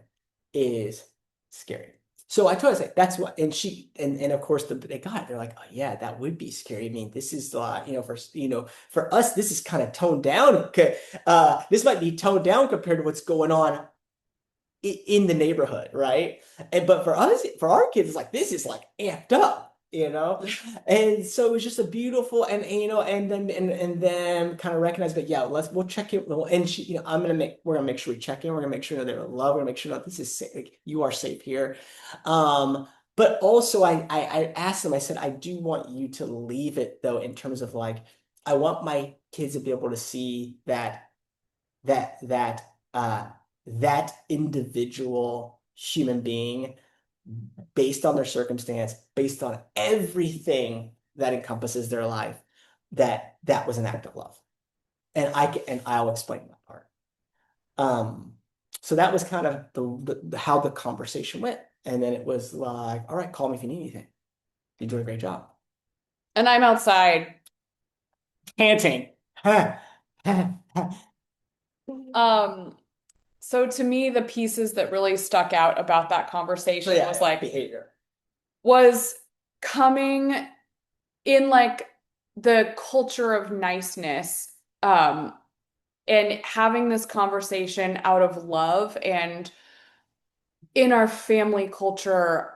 is scary. So I told her, I was like, that's what, and and of course they got it. They're like, oh yeah, that would be scary. I mean, this is for us, this is kind of toned down. This might be toned down compared to what's going on in the neighborhood, right? But for us, for our kids, it's like this is like amped up. And so it was just a beautiful and then kind of recognize, but yeah, we'll check it. And we're gonna make sure we check in. We're gonna make sure that they're loved. We're gonna make sure that this is safe. Like, you are safe here. But also I asked them. I said I do want you to leave it though in terms of like I want my kids to be able to see that that that individual human being based on their circumstance, based on everything that encompasses their life, that was an act of love. And I'll explain that part. Um, so that was kind of the how the conversation went. And then it was like, all right, call me if you need anything. You're doing a great job. And I'm outside. Panting. Um, so to me, the pieces that really stuck out about that So conversation was yeah, like, behavior. was coming in like the culture of niceness, and having this conversation out of love. And in our family culture,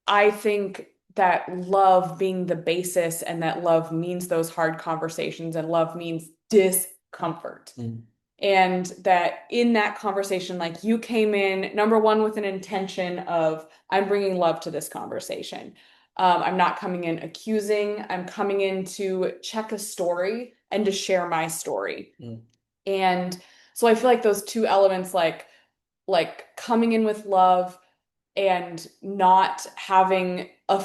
I think that love being the basis and that love means those hard conversations and love means discomfort. Mm. And that in that conversation, like you came in, number one, with an intention of, I'm bringing love to this conversation. I'm not coming in accusing. I'm coming in to check a story and to share my story. Mm. And so I feel like those two elements, like coming in with love and not having a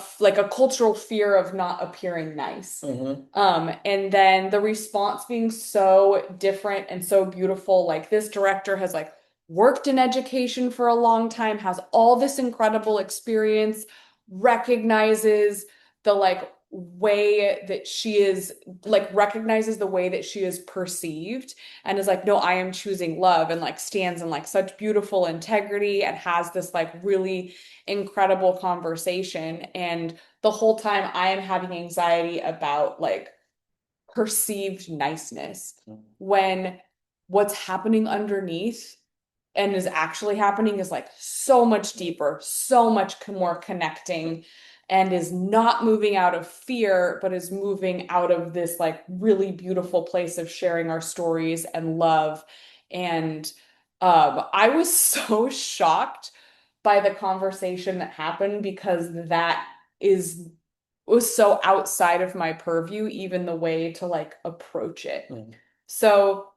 cultural fear of not appearing nice. Mm-hmm. And then the response being so different and so beautiful. Like this director has like worked in education for a long time, has all this incredible experience, recognizes the like way that she is like recognizes the way that she is perceived and is like, no, I am choosing love, and like stands in like such beautiful integrity and has this like really incredible conversation. And the whole time I am having anxiety about like perceived niceness when what's happening underneath and is actually happening is like so much deeper, so much more connecting, and is not moving out of fear, but is moving out of this like really beautiful place of sharing our stories and love. And I was so shocked by the conversation that happened because that is was so outside of my purview, even the way to like approach it. Mm. So,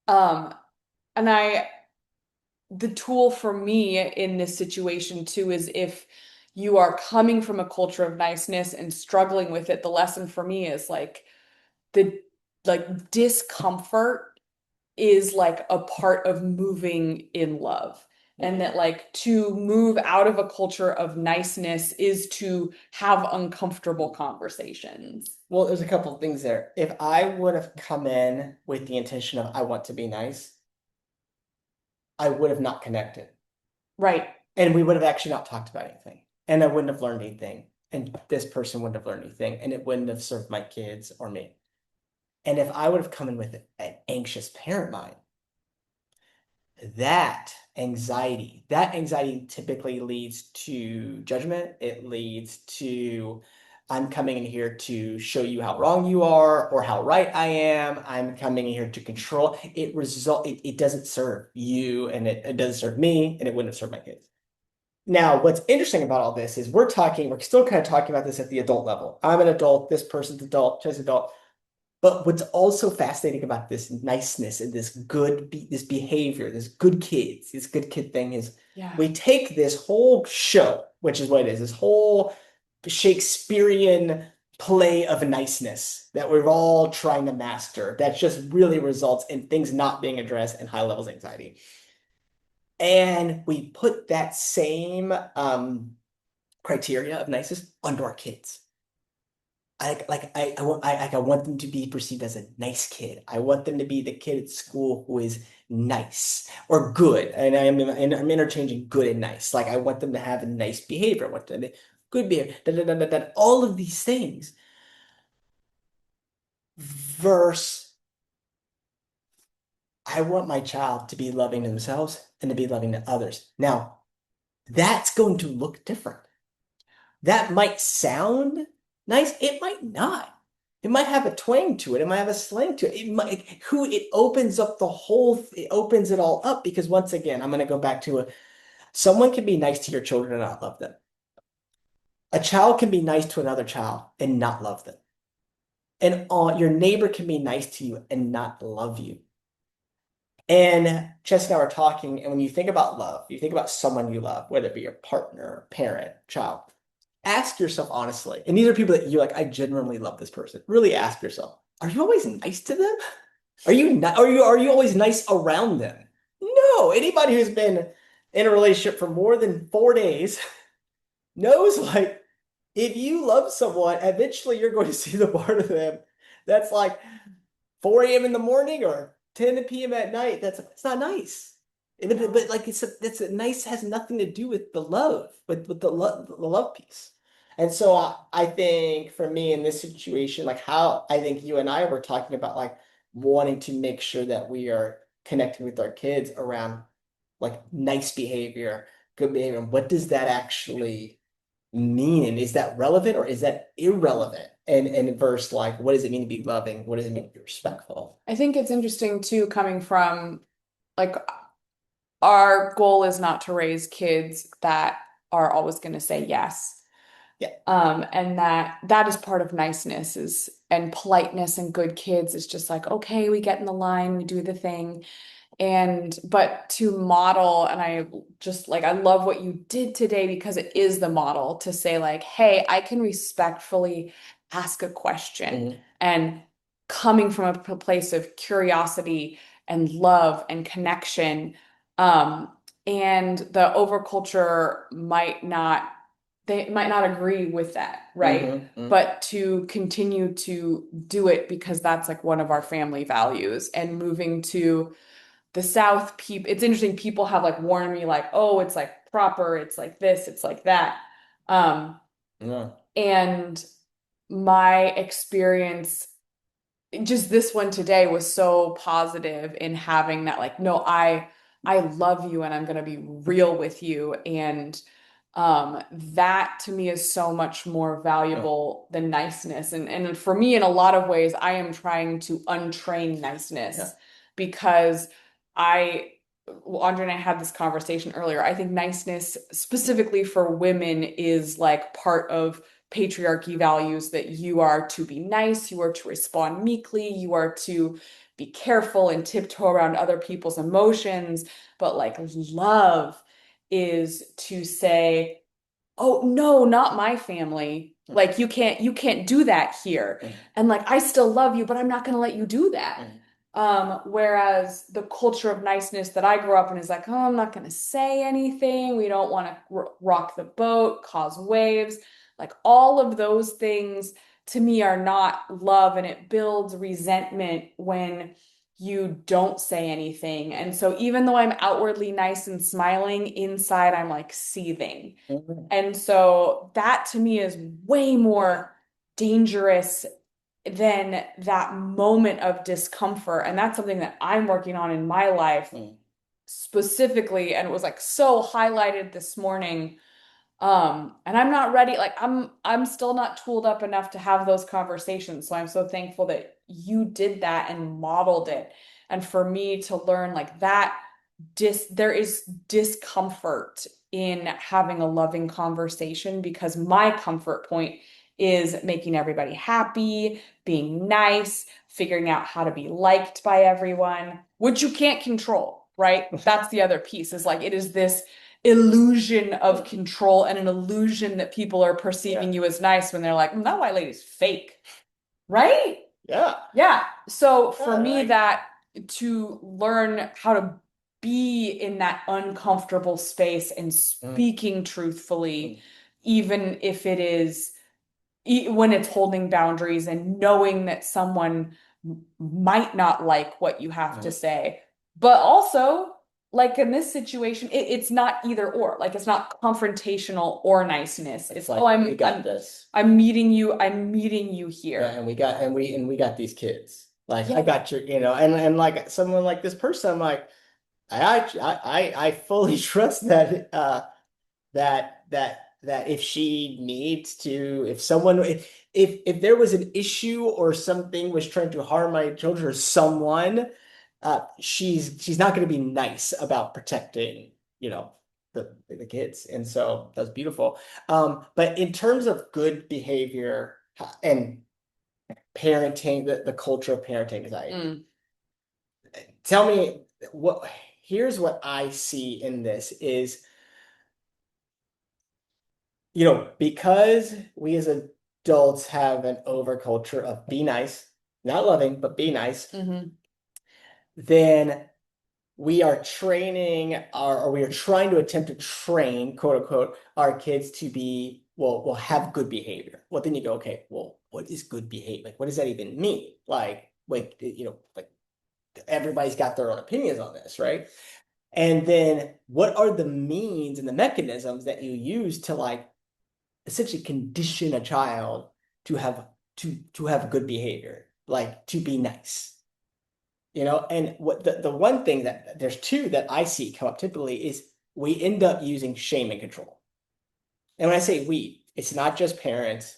um, and the tool for me in this situation too is if you are coming from a culture of niceness and struggling with it, the lesson for me is like the like discomfort is like a part of moving in love. And that like to move out of a culture of niceness is to have uncomfortable conversations. Well, there's a couple of things there. If I would have come in with the intention of I want to be nice, I would have not connected. Right. And we would have actually not talked about anything. And I wouldn't have learned anything. And this person wouldn't have learned anything. And it wouldn't have served my kids or me. And if I would have come in with an anxious parent mind, that anxiety typically leads to judgment. It leads to I'm coming in here to show you how wrong you are or how right I am. I'm coming in here to control. It doesn't serve you, and it doesn't serve me, and it wouldn't have served my kids. Now, what's interesting about all this is we're still kind of talking about this at the adult level. I'm an adult, this person's adult, just adult. But what's also fascinating about this niceness and this behavior, this good kid thing is Yeah. we take this whole show, which is what it is, this whole Shakespearean play of niceness that we're all trying to master, that just really results in things not being addressed and high levels of anxiety. And we put that same criteria of niceness onto our kids. I want them to be perceived as a nice kid. I want them to be the kid at school who is nice or good. And I'm interchanging good and nice. Like I want them to have a nice behavior. I want them to good behavior. Da, da, da, da, da, all of these things. Verse, I want my child to be loving to themselves and to be loving to others. Now, that's going to look different. That might sound nice. It might not. It might have a twang to it. It might have a slang to it. It opens up it opens it all up because once again, I'm going to go back to someone can be nice to your children and not love them. A child can be nice to another child and not love them. And your neighbor can be nice to you and not love you. And Jess and I were talking, and when you think about love, you think about someone you love, whether it be your partner, parent, child. Ask yourself honestly, and these are people that you're like, I genuinely love this person. Really ask yourself, are you always nice to them? Are you always nice around them? No. Anybody who's been in a relationship for more than 4 days knows like if you love someone, eventually you're going to see the part of them that's like 4 a.m. in the morning or 10 p.m. at night. It's not nice. But like that's nice has nothing to do with the love, but with the love piece. And so I think for me in this situation, like how I think you and I were talking about like wanting to make sure that we are connecting with our kids around like nice behavior, good behavior. And what does that actually mean? And is that relevant or is that irrelevant? And verse like, what does it mean to be loving? What does it mean to be respectful? I think it's interesting too, coming from like our goal is not to raise kids that are always going to say yes. Yeah. And that is part of niceness is and politeness and good kids is just like, okay, we get in the line, we do the thing. And but to model, and I just like I love what you did today because it is the model to say like, hey, I can respectfully ask a question Mhm. and coming from a place of curiosity and love and connection. Um, and the overculture might not they might not agree with that, right? Mm-hmm. But to continue to do it because that's like one of our family values. And moving to the South, people, it's interesting, people have like warned me like, oh, it's like proper, it's like this, it's like that. Um, Yeah. and my experience just this one today was so positive in having that like no I love you and I'm going to be real with you and that to me is so much more Yeah. valuable than niceness and for me in a lot of ways I am trying to untrain Yeah. niceness because I Andre and I had this conversation earlier. I think niceness specifically for women is like part of patriarchy values that you are to be nice, you are to respond meekly, you are to be careful and tiptoe around other people's emotions. But like love is to say, oh no, not my family. Mm. Like you can't do that here. Mm. And like I still love you, but I'm not gonna let you do that. Mm. Whereas the culture of niceness that I grew up in is like, oh, I'm not gonna say anything. We don't want to rock the boat, cause waves. Like all of those things to me are not love, and it builds resentment when you don't say anything. And so even though I'm outwardly nice and smiling, inside I'm like seething. Mm. And so that to me is way more dangerous than that moment of discomfort. And that's something that I'm working on in my life Mm. specifically. And it was like so highlighted this morning. And I'm not ready, like I'm still not tooled up enough to have those conversations. So I'm so thankful that you did that and modeled it. And for me to learn like that there is discomfort in having a loving conversation because my comfort point is making everybody happy, being nice, figuring out how to be liked by everyone, which you can't control, right? That's the other piece is like it is this illusion of control and an illusion that people are perceiving Yeah. you as nice when they're like, that white lady's fake, right? Yeah. Yeah. So for Yeah. me, Like, that to learn how to be in that uncomfortable space and mm. speaking truthfully, Mm. even if it is when it's holding boundaries and knowing that someone might not like what you have to Mm. say, but also like in this situation, it's not either or. Like it's not confrontational or niceness. It's It's oh, like we got this. I'm meeting you. I'm meeting you Yeah, here. and we got these kids. Like I Yeah. got your, and like someone like this person, I'm like, I fully trust that that if she needs to, if someone if there was an issue or something was trying to harm my children or someone, she's not going to be nice about protecting, the kids. And so that's beautiful. But in terms of good behavior and parenting, the culture of parenting anxiety, Mm. tell me what, here's what I see in this is, because we as adults have an overculture of be nice, not loving, but be nice, Hmm. then we are training or we are trying to attempt to train, quote unquote, our kids to be, well, will have good behavior. Well, then you go, okay, well, what is good behavior? Like, what does that even mean? Like everybody's got their own opinions on this, right? And then what are the means and the mechanisms that you use to like essentially condition a child to have to have good behavior, like to be nice. And what the one thing that there's two that I see come up typically is we end up using shame and control. And when I say we, it's not just parents,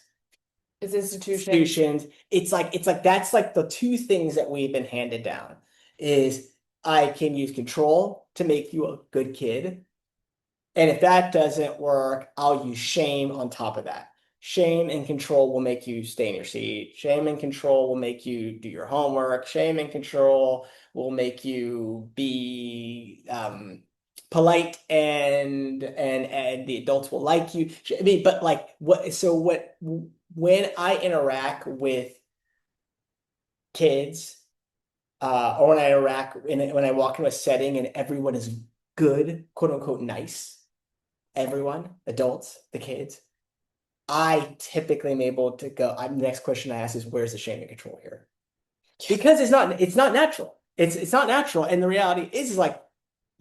It's institutions. institutions. It's like that's like the two things that we've been handed down is I can use control to make you a good kid. And if that doesn't work, I'll use shame on top of that. Shame and control will make you stay in your seat. Shame and control will make you do your homework. Shame and control will make you be polite, and the adults will like you. I mean, but like what? So what? When I interact with kids, or when I when I walk into a setting and everyone is good, quote unquote, nice, everyone, adults, the kids. I typically am able to go, the next question I ask is, where's the shame and control here? Because it's not natural. It's not natural. And the reality is like,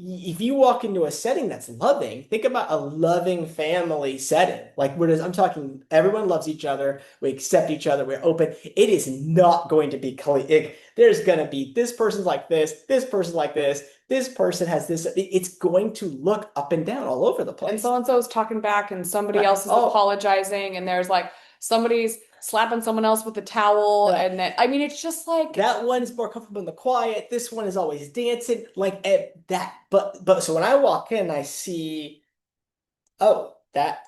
if you walk into a setting that's loving, think about a loving family setting. Like I'm talking, everyone loves each other, we accept each other, we're open. It is not going to be clean. There's going to be this person's like this person's like this person has this. It's going to look up and down all over the And place. so and so is talking back, and somebody Right. else is Oh, apologizing, and there's like somebody's slapping someone else with a towel, yeah. and then I mean, it's just like That one's more comfortable in the quiet. This one is always dancing like that. But so when I walk in, I see, oh, that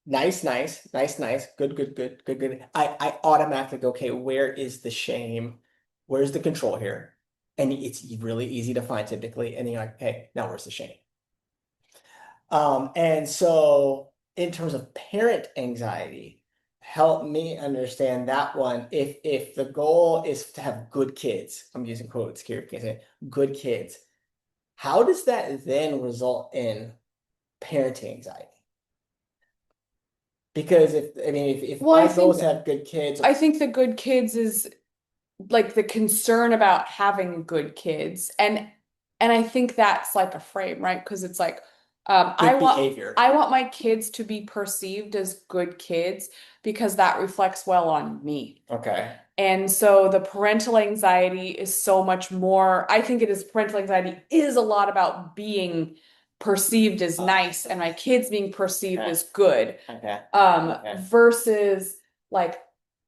nice, good. I automatically go, okay, where is the shame? Where's the control here? And it's really easy to find typically. And then you're like, hey, now where's the shame? And so in terms of parent anxiety, help me understand that one. If the goal is to have good kids, I'm using quotes here, because good kids, how does that then result in parenting anxiety? Because if well, my goal is to have good kids, I think the good kids is like the concern about having good kids, and I think that's like a frame, right? Because it's like good behavior. I want my kids to be perceived as good kids because that reflects well on me. Okay. And so the parental anxiety is so much more, I think it is parental anxiety is a lot about being perceived as nice and my kids being perceived Okay. as good. Okay. Versus like,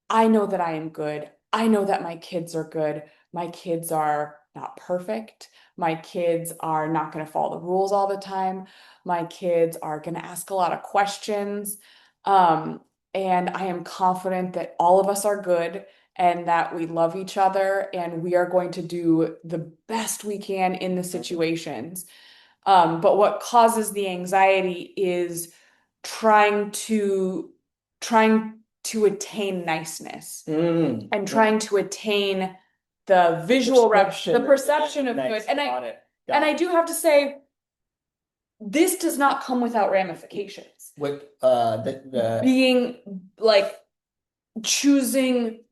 I know that I am good. I know that my kids are good. My kids are not perfect. My kids are not going to follow the rules all the time. My kids are going to ask a lot of questions. Um, and I am confident that all of us are good and that we love each other and we are going to do the best we can in the situations. But what causes the anxiety is trying to trying to attain niceness and trying to attain the the perception of good. Nice. And Got it. I do have to say, this does not come without ramifications. With the Being like choosing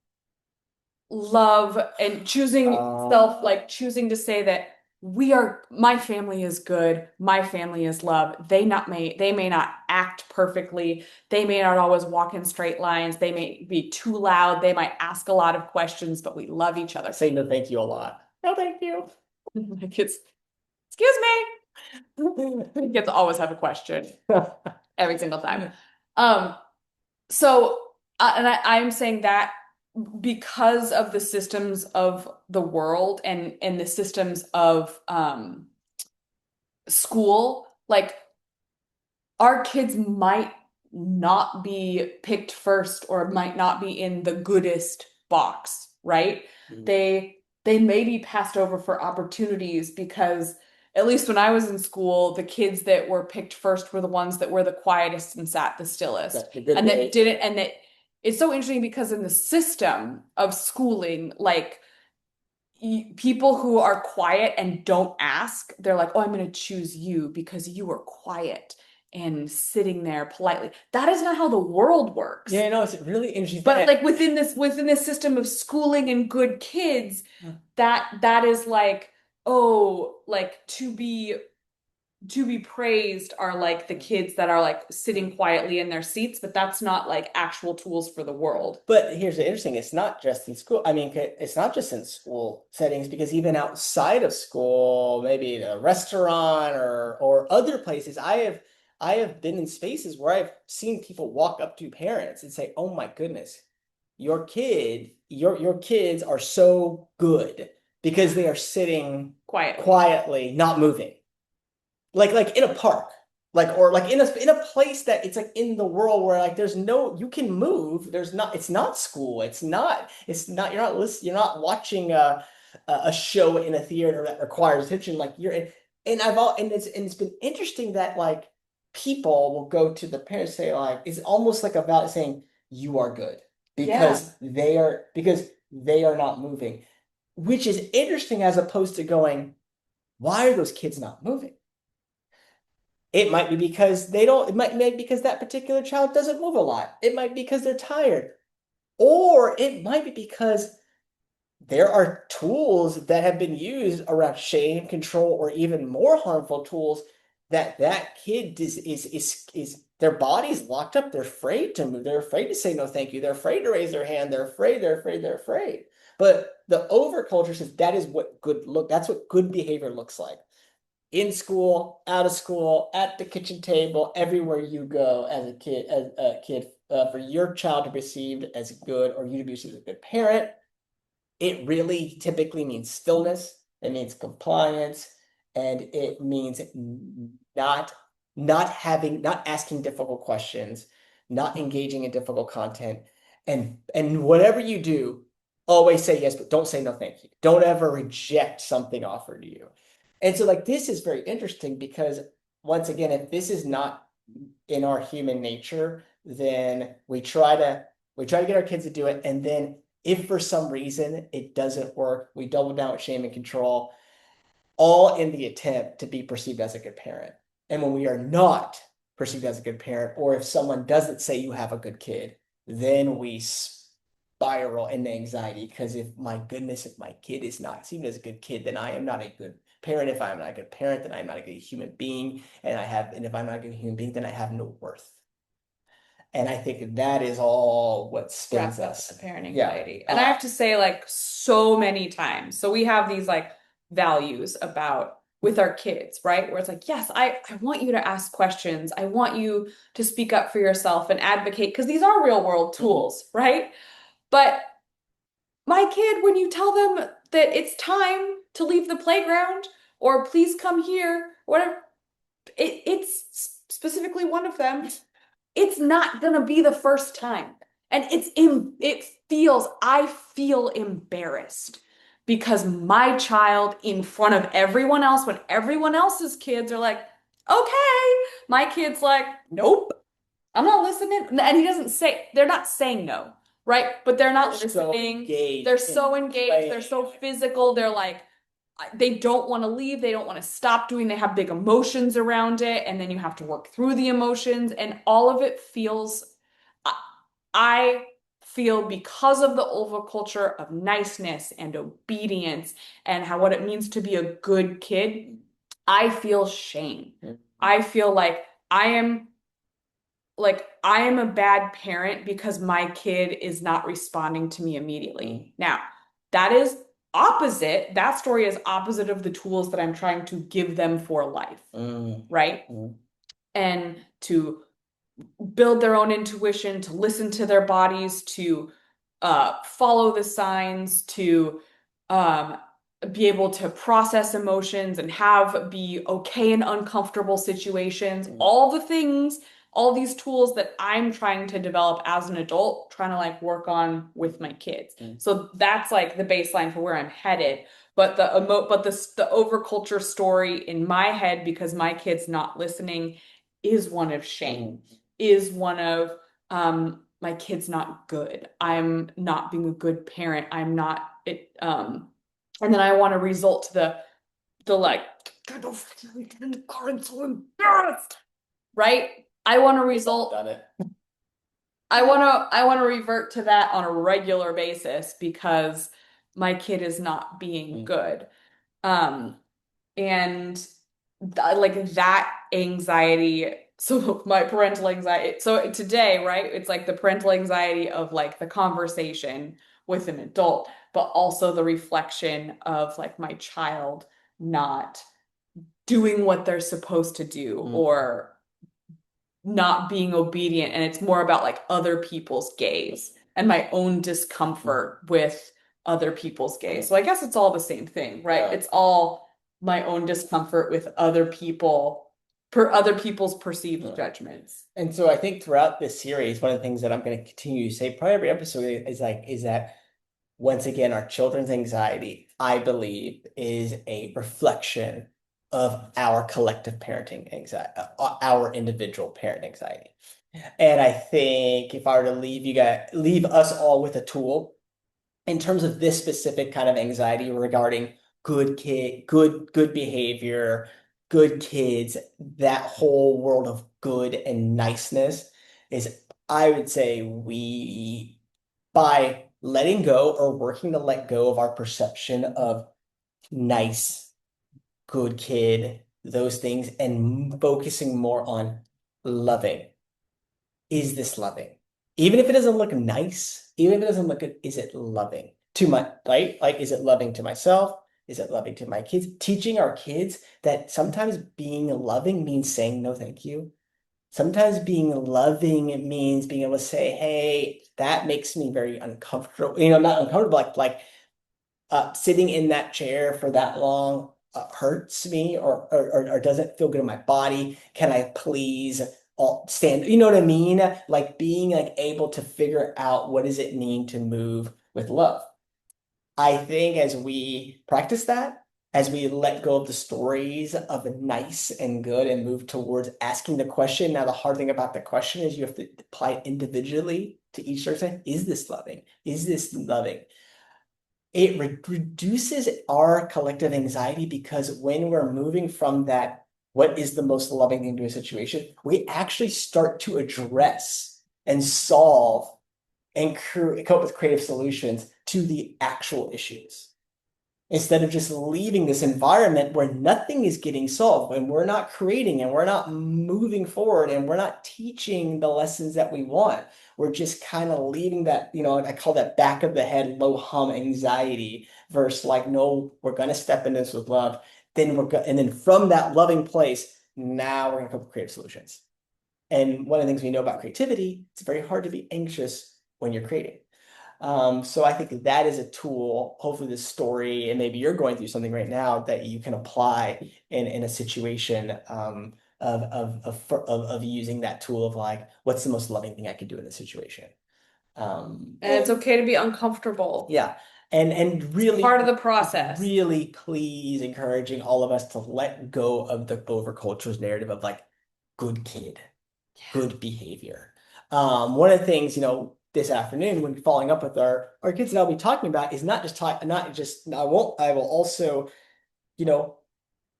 love and choosing self, like choosing to say that my family is good, my family is love. They may not act perfectly, they may not always walk in straight lines, they may be too loud, they might ask a lot of questions, but we love each other. say no thank you a lot. No thank you. Like it's, excuse me. Kids always have a question every single time. Um, so I'm saying that because of the systems of the world and the systems of school, like our kids might not be picked first or might not be in the goodest box, right? Mhm. They may be passed over for opportunities because at least when I was in school, the kids that were picked first were the ones that were the quietest and sat the stillest. And that didn't and that it's so interesting because in the system of schooling, like people who are quiet and don't ask, they're like, oh, I'm going to choose you because you are quiet and sitting there politely. That is not how the world works. Yeah, no, it's really interesting. But like within this system of schooling and good kids, that is like, oh, like to be praised are like the kids that are like sitting quietly in their seats, but that's not like actual tools for the world. But here's the interesting, it's not just in school. I mean, it's not just in school settings, because even outside of school, maybe in a restaurant or other places, I have been in spaces where I've seen people walk up to parents and say, "Oh my goodness, your kids are so good because they are sitting quietly, not moving." Like in a park, like or like in a place that it's like in the world where like there's no you can move. There's not it's not school. It's not you're not watching a show in a theater that requires attention. Like you're in and it's been interesting that like people will go to the parents say like it's almost like about saying you are good because they are not moving, which is interesting as opposed to going, why are those kids not moving? It might be because they don't, it might be because that particular child doesn't move a lot. It might be because they're tired. Or it might be because there are tools that have been used around shame, control, or even more harmful tools that kid is their body's locked up. They're afraid to move. They're afraid to say no, thank you. They're afraid to raise their hand. They're afraid. They're afraid. They're afraid. But the overculture says that is what good look. That's what good behavior looks like in school, out of school, at the kitchen table, everywhere you go as a kid, for your child to be perceived as good or you to be perceived as a good parent, it really typically means stillness. It means compliance, and it means not not asking difficult questions, not engaging in difficult content, and whatever you do, always say yes, but don't say no, thank you. Don't ever reject something offered to you. And so, like, this is very interesting because once again, if this is not in our human nature, then we try to get our kids to do it, and then if for some reason it doesn't work, we double down with shame and control, all in the attempt to be perceived as a good parent. And when we are not perceived as a good parent, or if someone doesn't say you have a good kid, then we spiral into anxiety because if my goodness, if my kid is not seen as a good kid, then I am not a good parent. If I'm not a good parent, then I'm not a good human being. And if I'm not a good human being, then I have no worth. And I think that is all what spins Wrapped up us. in the parent Yeah. anxiety. And I have to say, like, so many times. So we have these like values about with our kids, right? Where it's like, yes, I want you to ask questions. I want you to speak up for yourself and advocate because these are real world tools, right? But my kid, when you tell them that it's time to leave the playground or please come here, whatever, it's specifically one of them, it's not gonna be the first time. And I feel embarrassed because my child in front of everyone else, when everyone else's kids are like, okay, my kid's like, nope, I'm not listening. And he doesn't say, they're not saying no, right? But they're not They're so listening. engaged They're in so engaged. They're playing. so physical. They're like, they don't want to leave. They don't want to stop doing. They have big emotions around it. And then you have to work through the emotions. And all of it feels, I I feel because of the overculture of niceness and obedience and how what it means to be a good kid, I feel shame. I feel I am I am a bad parent because my kid is not responding to me immediately. Now, that is opposite. That story is opposite of the tools that I'm trying to give them for life, right? And to build their own intuition, to listen to their bodies, to follow the signs, to um, be able to process emotions and be okay in uncomfortable situations, all the things, all these tools that I'm trying to develop as an adult, trying to like work on with my kids. So that's like the baseline for where I'm headed. But the overculture story in my head, because my kid's not listening, is one of shame, is one of my kid's not good. I'm not being a good parent. I'm not it and then I want to result to the like get in the car and so embarrassed. Right? I want to result Done it. I want to revert to that on a regular basis because my kid is not being good. Um and like that anxiety, so my parental anxiety, so today, right, it's like the parental anxiety of like the conversation with an adult, but also the reflection of like my child not doing what they're supposed to do or not being obedient, and it's more about like other people's gaze and my own discomfort with other people's gaze. So I guess it's all the same thing, right? Yeah. It's all my own discomfort with other people's perceived judgments. And so I think throughout this series, one of the things that I'm going to continue to say probably every episode is that once again, our children's anxiety, I believe, is a reflection of our collective parenting anxiety, our individual parent anxiety. And I think if I were to leave us all with a tool in terms of this specific kind of anxiety regarding good behavior, good kids, that whole world of good and niceness is, I would say, we, by letting go or working to let go of our perception of nice, good kid, those things, and focusing more on loving. Is this loving? Even if it doesn't look nice, even if it doesn't look good, is it loving to my, right? Like, is it loving to myself? Is it loving to my kids? Teaching our kids that sometimes being loving means saying no, thank you. Sometimes being loving, it means being able to say, hey, that makes me very uncomfortable. Not uncomfortable, sitting in that chair for that long hurts me, or doesn't feel good in my body. Can I please stand? You know what I mean? Like being like able to figure out what does it mean to move with love. I think as we practice that, as we let go of the stories of nice and good and move towards asking the question. Now, the hard thing about the question is you have to apply it individually to each person. Is this loving? Is this loving? It reduces our collective anxiety because when we're moving from that, what is the most loving thing to a situation, we actually start to address and solve and come up with creative solutions to the actual issues instead of just leaving this environment where nothing is getting solved, when we're not creating and we're not moving forward and we're not teaching the lessons that we want. We're just kind of leaving that, I call that back of the head, low hum anxiety versus like, no, we're going to step into this with love. And then from that loving place, now we're going to come up with creative solutions. And one of the things we know about creativity, it's very hard to be anxious when you're creating. So I think that is a tool, hopefully this story, and maybe you're going through something right now that you can apply in a situation of using that tool of like, what's the most loving thing I could do in this situation? And it's okay to be uncomfortable. Yeah. And really Part of the process. really please encouraging all of us to let go of the overculture's narrative of like good kid, good behavior. One of the things, this afternoon when following up with our kids that I'll be talking about is not just I will also, you know,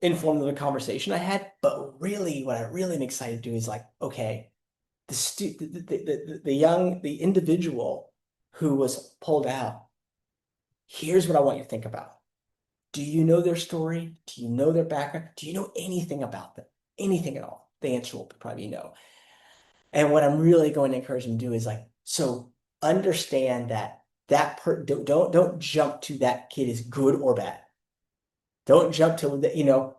inform them of the conversation I had, but really what I really am excited to do is like, okay, the individual who was pulled out, here's what I want you to think about. Do you know their story? Do you know their background? Do you know anything about them? Anything at all? The answer will probably be no. And what I'm really going to encourage them to do is like, so understand that don't jump to that kid is good or bad. Don't jump to the,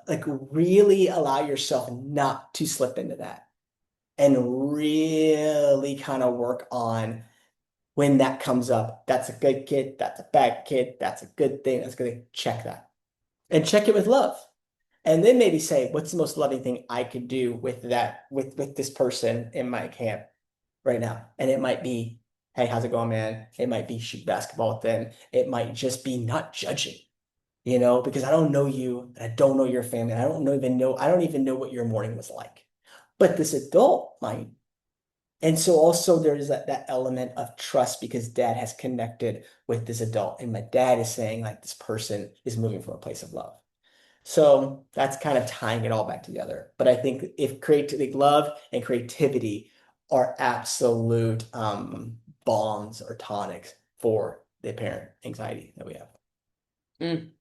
like really allow yourself not to slip into that and really kind of work on when that comes up. That's a good kid. That's a bad kid. That's a good thing. That's a good thing. Check that and check it with love. And then maybe say, what's the most loving thing I could do with that, with this person in my camp right now? And it might be, hey, how's it going, man? It might be shoot basketball with them. It might just be not judging, because I don't know you, and I don't know your family. I don't even know what your morning was like. But this adult might. And so also there's that element of trust because dad has connected with this adult. And my dad is saying like this person is moving from a place of love. So that's kind of tying it all back together. But I think if creativity, love and creativity are absolute bombs or tonics for the parent anxiety that we have. Mm.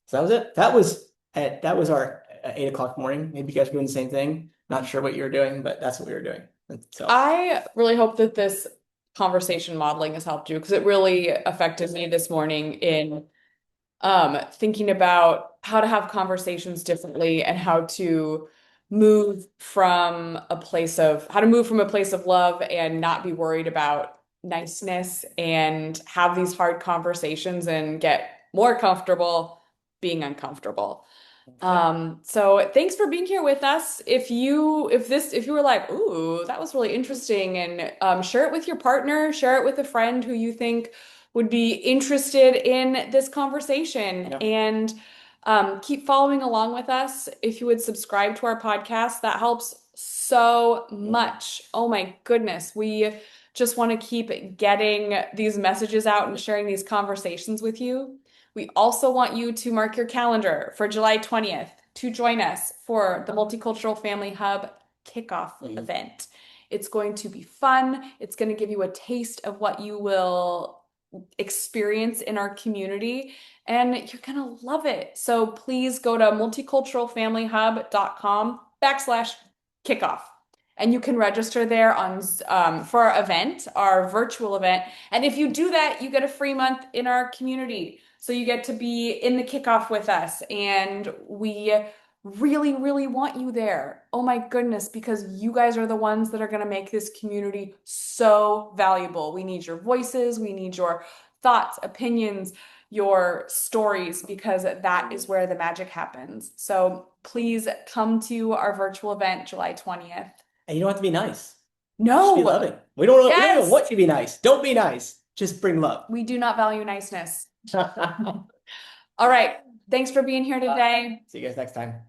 So that was it. That was our 8 o'clock morning. Maybe you guys were doing the same thing. Not sure what you were doing, but that's what we were doing. So I really hope that this conversation modeling has helped you because it really affected me this morning in thinking about how to have conversations differently and how to move from a place of love and not be worried about niceness and have these hard conversations and get more comfortable being uncomfortable. So thanks for being here with us. If you were like, ooh, that was really interesting, and share it with your partner, share it with a friend who you think would be interested in this conversation, yeah. and keep following along with us. If you would subscribe to our podcast, that helps so much. Oh my goodness, we just want to keep getting these messages out and sharing these conversations with you. We also want you to mark your calendar for July 20th to join us for the Multicultural Family Hub kickoff event. It's going to be fun. It's going to give you a taste of what you will experience in our community, and you're going to love it. So please go to multiculturalfamilyhub.com/kickoff. And you can register there on for our event, our virtual event. And if you do that, you get a free month in our community. So you get to be in the kickoff with us. And we really, really want you there. Oh my goodness, because you guys are the ones that are going to make this community so valuable. We need your voices, we need your thoughts, opinions, your stories, because that is where the magic happens. So please come to our virtual event July 20th. And you don't have to be nice. Just be No. loving. We don't even Yes. want you to be nice. Don't be nice. Just bring love. We do not value niceness. All right. Thanks for being here today. See you guys next time.